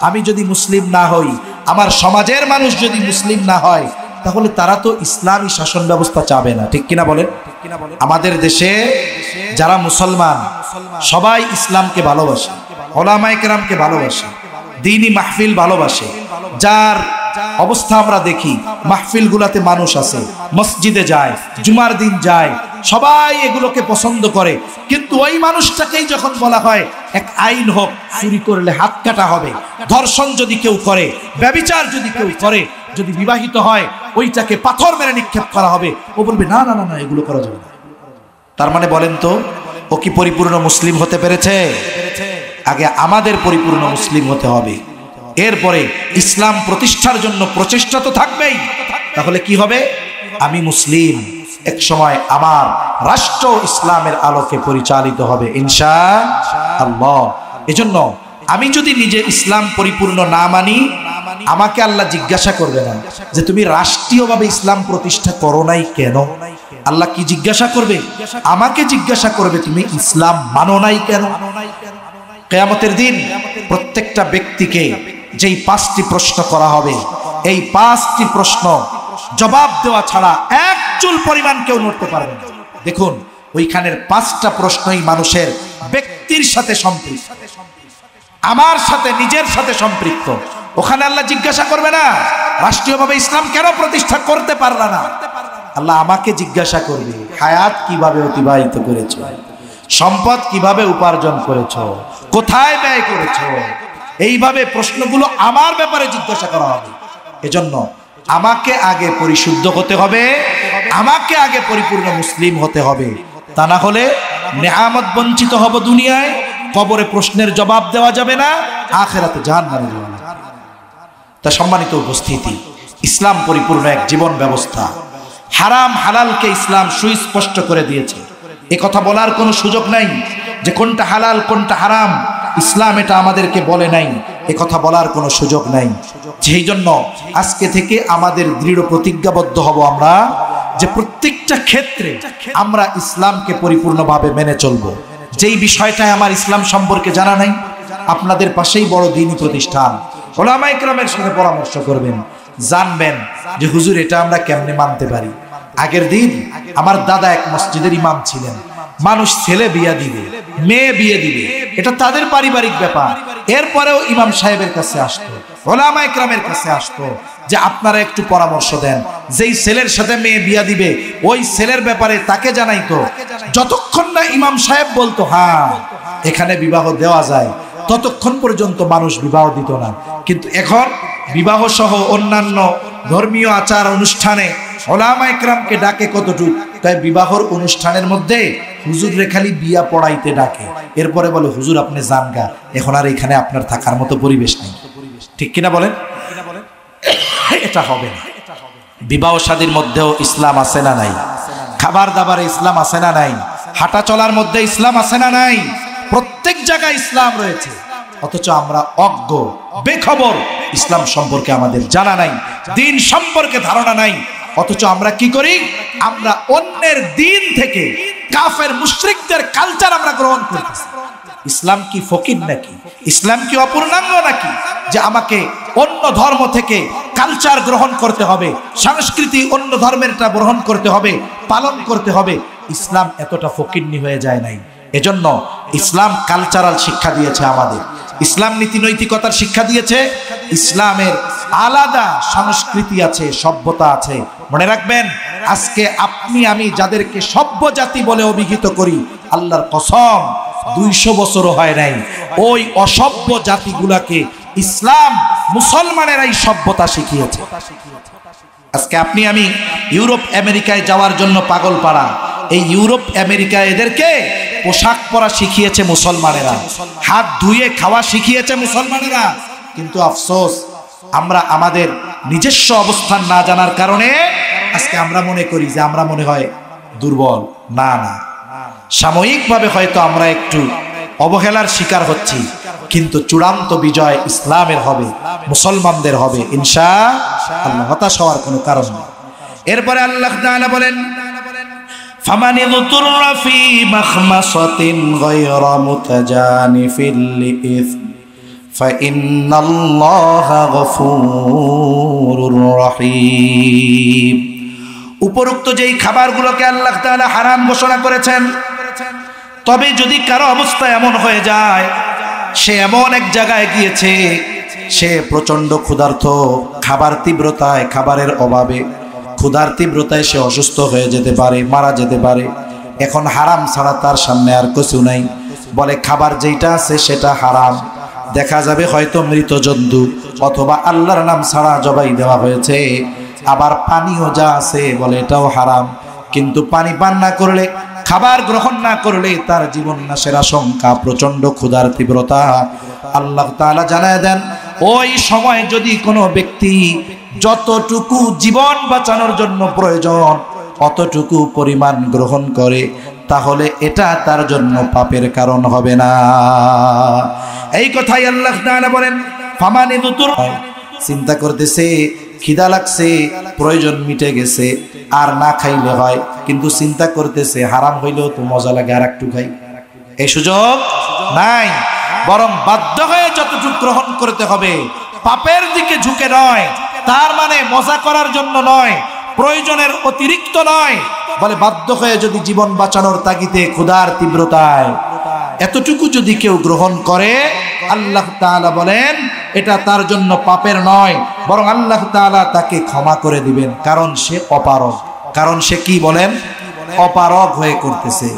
আমি যদি মুসলিম না হই, আমার সমাজের মানুষ যদি মুসলিম না হয়, তাহলে তারা তো ইসলামী শাসন ব্যবস্থা চাবে না, ঠিক কিনা বলেন? আমাদের দেশে যারা মুসলমান সবাই ইসলামকে ভালোবাসে, ওলামায়ে কেরামকে ভালোবাসে, দ্বীনি মাহফিল ভালোবাসে। যার অবস্থা আমরা দেখি, মাহফিলগুলোতে মানুষ আছে, মসজিদে যায়, জুমার দিন যায়, সবাই এগুলোকে পছন্দ করে। কিন্তু ওই মানুষটাকেই যখন বলা হয় এক আইন হোক, চুরি করলে হাত কাটা হবে, ধর্ষণ যদি কেউ করে, ব্যভিচার যদি কেউ করে, যদি বিবাহিত হয় ওইটাকে পাথর মেরে নিক্ষেপ করা হবে, ও বলবে না না না না, এগুলো করা যাবে না। তার মানে বলেন তো, ও কি পরিপূর্ণ মুসলিম হতে পেরেছে? আগে আমাদের পরিপূর্ণ মুসলিম হতে হবে, এরপরে ইসলাম প্রতিষ্ঠার জন্য প্রচেষ্টা তো থাকবেই। তাহলে কি হবে? আমি মুসলিম, এক সময় আমার রাষ্ট্র ইসলামের আলোকে পরিচালিত হবে ইনশাআল্লাহ। এজন্য আমি যদি নিজে ইসলাম পরিপূর্ণ না মানি, আমাকে আল্লাহ জিজ্ঞাসা করবে না যে তুমি রাষ্ট্রীয়ভাবে ইসলাম প্রতিষ্ঠা করো নাই কেন। আল্লাহ কি জিজ্ঞাসা করবে? আমাকে জিজ্ঞাসা করবে তুমি ইসলাম মানো নাই কেন। কিয়ামতের দিন প্রত্যেকটা ব্যক্তিকে যেই 5টি প্রশ্ন করা হবে, এই 5টি প্রশ্ন জবাব দেওয়া ছাড়া এক চুল পরিমাণ কেউ নড়তে পারবে না। দেখুন, ওইখানের 5টা প্রশ্নই মানুষের ব্যক্তির সাথে সম্পৃক্ত, আমার সাথে, নিজের সাথে সম্পৃক্ত। ওখানে আল্লাহ জিজ্ঞাসা করবে না রাষ্ট্রীয়ভাবে ইসলাম কেন প্রতিষ্ঠা করতে পারলা না। আল্লাহ আমাকে জিজ্ঞাসা করবে হায়াত কিভাবে অতিবাহিত করেছো, সম্পদ কিভাবে উপার্জন করেছো, কোথায় ব্যয় করেছো। এইভাবে প্রশ্নগুলো আমার ব্যাপারে জিজ্ঞাসা করা হবে। এজন্য আমাকে আগে পরিশুদ্ধ হতে হবে, আমাকে আগে পরিপূর্ণ মুসলিম হতে হবে। তা না হলে নেয়ামত বঞ্চিত হব দুনিয়ায়, কবরে প্রশ্নের জবাব দেওয়া যাবে না, আখিরাতে জাহান্নামে যাওয়া লাগবে। তা সম্মানিত উপস্থিতি, ইসলাম পরিপূর্ণ এক জীবন ব্যবস্থা। হারাম হালালকে ইসলাম সুস্পষ্ট করে দিয়েছে। এ কথা বলার কোনো সুযোগ নাই যে কোনটা হালাল কোনটা হারাম, ইসলাম এটা আমাদেরকে বলে নাই, এ কথা বলার কোনো সুযোগ নাই। সেই জন্য আজকে থেকে আমাদের দৃঢ় প্রতিজ্ঞাবদ্ধ হব আমরা যে প্রত্যেকটা ক্ষেত্রে আমরা ইসলামকে পরিপূর্ণভাবে মেনে চলব। যেই বিষয়টায় আমার ইসলাম সম্পর্কে জানা নাই, আপনাদের পাশেই বড় দ্বীনি প্রতিষ্ঠান, ওলামায়ে কেরামের সাথে পরামর্শ করবেন, জানবেন যে হুজুর এটা আমরা কেমনে মানতে পারি। আগের দিন আমার দাদা এক মসজিদের ইমাম ছিলেন। মানুষ ছেলে বিয়ে দিবে, মেয়ে বিয়ে দিবে, এটা তাদের পারিবারিক ব্যাপার। এরপরেও ইমাম সাহেবের কাছে আসতো, ওলামায়ে কেরামের কাছে আসতো যে আপনারা একটু পরামর্শ দেন, যেই ছেলের সাথে মেয়ে বিয়ে দিবে ওই ছেলের ব্যাপারে তাকে জানাইতো। যতক্ষণ না ইমাম সাহেব বলতো হ্যাঁ এখানে বিবাহ দেওয়া যায়, ততক্ষণ পর্যন্ত মানুষ বিবাহ দিত না। কিন্তু এখন বিবাহ সহ অন্যান্য ধর্মীয় আচার অনুষ্ঠানে ওলামায়ে কেরামকে ডাকে কতটুক, তাই বিবাহর অনুষ্ঠানের মধ্যে হুজুরে খালি বিয়া পড়াইতে ডাকে, এরপরে বলে হুজুর আপনি যান গা, এখন আর এখানে আপনার থাকার মতো পরিবেশ নেই। ঠিক কিনা বলেন? এটা হবে না। বিবাহ শাদীর মধ্যেও ইসলাম আছে না নাই? খাবার দাবারে ইসলাম আছে না নাই? হাঁটা চলার মধ্যে ইসলাম আছে না নাই? প্রত্যেক জায়গায় ইসলাম রয়েছে, অথচ আমরা অজ্ঞ, বেখবর, ইসলাম সম্পর্কে আমাদের জানা নাই, দ্বীন সম্পর্কে ধারণা নাই। অথচ আমরা কি করি? আমরা অন্যের দ্বীন থেকে কাফের মুশরিকদের কালচার আমরা গ্রহণ করতেছি। ইসলাম কি ফকির নাকি? ইসলাম কি অপূর্ণাঙ্গ নাকি যে আমাকে অন্য ধর্ম থেকে কালচার গ্রহণ করতে হবে, সংস্কৃতি অন্য ধর্মেরটা গ্রহণ করতে হবে, পালন করতে হবে? ইসলাম এতটা ফকিরনি হয়ে যায় নাই। এজন্য ইসলাম কালচারাল শিক্ষা দিয়েছে আমাদের, ইসলাম নীতি নৈতিকতার শিক্ষা দিয়েছে, ইসলামের আলাদা সংস্কৃতি আছে, সভ্যতা আছে। মনে রাখবেন, আজকে আপনি আমি যাদেরকে সভ্য জাতি বলে অভিহিত করি, আল্লাহর কসম 200 বছরও হয় নাই ওই অসভ্য জাতিগুলাকে ইসলাম মুসলমানেরাই সভ্যতা শিখিয়েছে। আজকে আপনি আমি ইউরোপ আমেরিকায় যাওয়ার জন্য পাগল পাড়া, এই ইউরোপ আমেরিকা এদেরকে পোশাক পরা শিখিয়েছে মুসলমানেরা, হাত ধুয়ে খাওয়া শিখিয়েছে মুসলমানেরা। কিন্তু আফসোস, আমরা আমাদের নিজস্ব অবস্থান না জানার কারণে আজকে আমরা মনে করি যে আমরা মনে হয় দুর্বল। না না, সাময়িকভাবে হয়তো আমরা একটু অবহেলার শিকার হচ্ছি, কিন্তু চূড়ান্ত বিজয় ইসলামের হবে, মুসলমানদের হবে ইনশাআল্লাহ। হতাশ হওয়ার কোনো কারণ নেই। এরপরে আল্লাহ তাআলা বলেন, فمن اضطر في مخمصة غير متجانف لإثم فإن الله غفور رحيم। উপরোক্ত যেই খাবারগুলোকে আল্লাহ তাআলা হারাম ঘোষণা করেছেন, তবে যদি কারো অবস্থা এমন হয়ে যায়, সে এমন এক জায়গায় গিয়েছে, সে প্রচন্ড ক্ষুধার্ত, খাবার তীব্রতায়, খাবারের অভাবে, ক্ষুধার তীব্রতায় সে অসুস্থ হয়ে যেতে পারে, মারা যেতে পারে। এখন হারাম ছাড়া তার সামনে আর কিছু নাই, বলে খাবার যেটা আছে সেটা হারাম। দেখা যাবে হয়তো মৃত জন্তু অথবা আল্লাহর নাম ছাড়া জবাই দেওয়া হয়েছে। আবার পানিও যা আছে বলে এটাও হারাম, কিন্তু পানি পান না করলে, খাবার গ্রহণ না করলে তার জীবন নাশের আশঙ্কা, প্রচন্ড ক্ষুধার তীব্রতা। আল্লাহ তাআলা জানায় দেন, ওই সময় যদি কোনো ব্যক্তি যতটুকু জীবন বাঁচানোর জন্য প্রয়োজন অতটুকু পরিমাণ গ্রহণ করে, তাহলে এটা তার জন্য পাপের কারণ হবে না। এই কথাই আল্লাহ তাআলা বলেন, ফামানি দুতুর, চিন্তা করতেছে খিদা লাগছে, প্রয়োজন মিটে গেছে, আর না খাইলে হয়, কিন্তু চিন্তা করতেছে হারাম হইলেও তো মজা লাগে, আর একটু খাই, এই সুযোগ নাই। বরং বাধ্য হয়ে যতটুকু গ্রহণ করতে হবে, পাপের দিকে ঝুঁকে নয়, তার মানে মজা করার জন্য নয়, প্রয়োজনের অতিরিক্ত নয়, বলে বাধ্য হয়ে যদি জীবন বাঁচানোর তাগিদে, ক্ষুধার তীব্রতায় এতটুকু যদি কেউ গ্রহণ করে, আল্লাহ তাআলা বলেন এটা তার জন্য পাপের নয়, বরং আল্লাহ তাআলা তাকে ক্ষমা করে দিবেন, কারণ সে অপারগ। কারণ সে কি বলেন? অপারগ হয়ে করতেছে।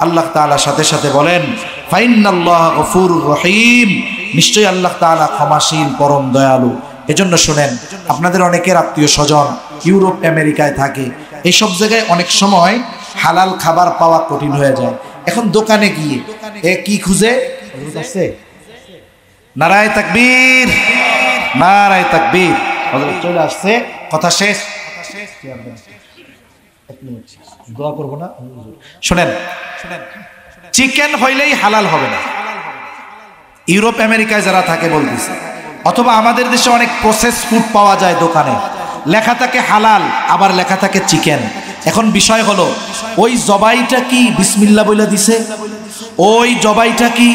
আল্লাহ তাআলা সাথে সাথে বলেন, ফাইন্নাল্লাহ গফুরুর রহিম, নিশ্চয়ই আল্লাহ তাআলা ক্ষমাশীল, পরম দয়ালু। এজন্য শুনেন, আপনাদের অনেকের আত্মীয় স্বজন ইউরোপ আমেরিকায় থাকে, এইসব জায়গায় অনেক সময় হালাল খাবার পাওয়া কঠিন হয়ে যায়। এখন দোকানে গিয়ে কি খুঁজে? নারায়ে তাকবীর, নারায়ে তাকবীর, চলে আসছে, কথা শেষ। দোয়া করবো না? শুনেন, চিকেন হইলেই হালাল হবে না। ইউরোপ আমেরিকায় যারা থাকে বলতেছে, অথবা আমাদের দেশে অনেক প্রসেস ফুড পাওয়া যায় দোকানে, লেখা থাকে হালাল, আবার লেখা থাকে চিকেন। এখন বিষয় হলো, ওই জবাইটা কি বিসমিল্লাহ বলে দিছে? ওই জবাইটা কি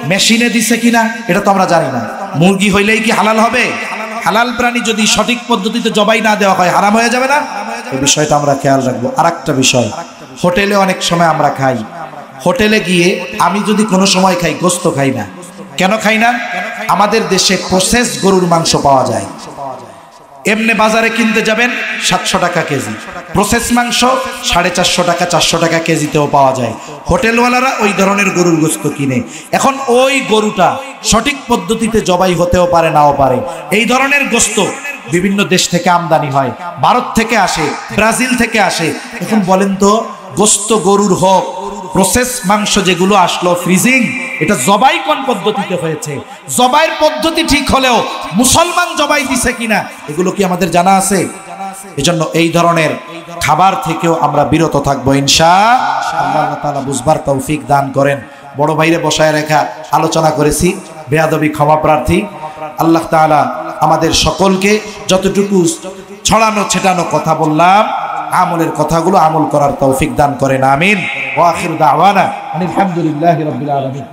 মেশিনে দিছে কিনা এটা তো আমরা জানি না। মুরগি হইলেই কি হালাল হবে? হালাল প্রাণী যদি সঠিক পদ্ধতিতে জবাই না দেওয়া হয় হারাম হয়ে যাবে না? এই বিষয়টা আমরা খেয়াল রাখবো। আর একটা বিষয়, হোটেলে অনেক সময় আমরা খাই, হোটেলে গিয়ে আমি যদি কোনো সময় খাই, গোস্ত খাই না। কেন খাই না? আমাদের দেশে প্রসেস গরুর মাংস পাওয়া যায়, এমনি বাজারে কিনতে যাবেন 700 টাকা কেজি, প্রসেস মাংস 450 টাকা 400 টাকা কেজিতেও পাওয়া যায়। হোটেলওয়ালারা ওই ধরনের গরুর গোস্ত কিনে। এখন ওই গরুটা সঠিক পদ্ধতিতে জবাই হতেও পারে, নাও পারে। এই ধরনের গোস্ত বিভিন্ন দেশ থেকে আমদানি হয়, ভারত থেকে আসে, ব্রাজিল থেকে আসে। এখন বলেন তো, গোস্ত গরুর হোক, প্রসেস মাংস যেগুলো আসলো ফ্রিজিং, এটা জবাই কোন পদ্ধতিতে হয়েছে? জবাইয়ের পদ্ধতি ঠিক হলেও মুসলমান জবাই দিছে কিনা এগুলো কি আমাদের জানা আছে? এজন্য এই ধরনের খাবার থেকেও আমরা বিরত থাকবো ইনশাআল্লাহ। আল্লাহ তাআলা বুঝবার তৌফিক দান করেন। বড় ভাইরে বসায় রেখা আলোচনা করেছি, বেয়াদবি ক্ষমা প্রার্থী। আল্লাহ তাআলা আমাদের সকলকে যতটুকু ছড়ানো ছেটানো কথা বললাম, আমলের কথাগুলো আমল করার তৌফিক দান করেন, আমিন। ওয়া আখিরু দাওয়ানা আলহামদুলিল্লাহি রাব্বিল আলামিন।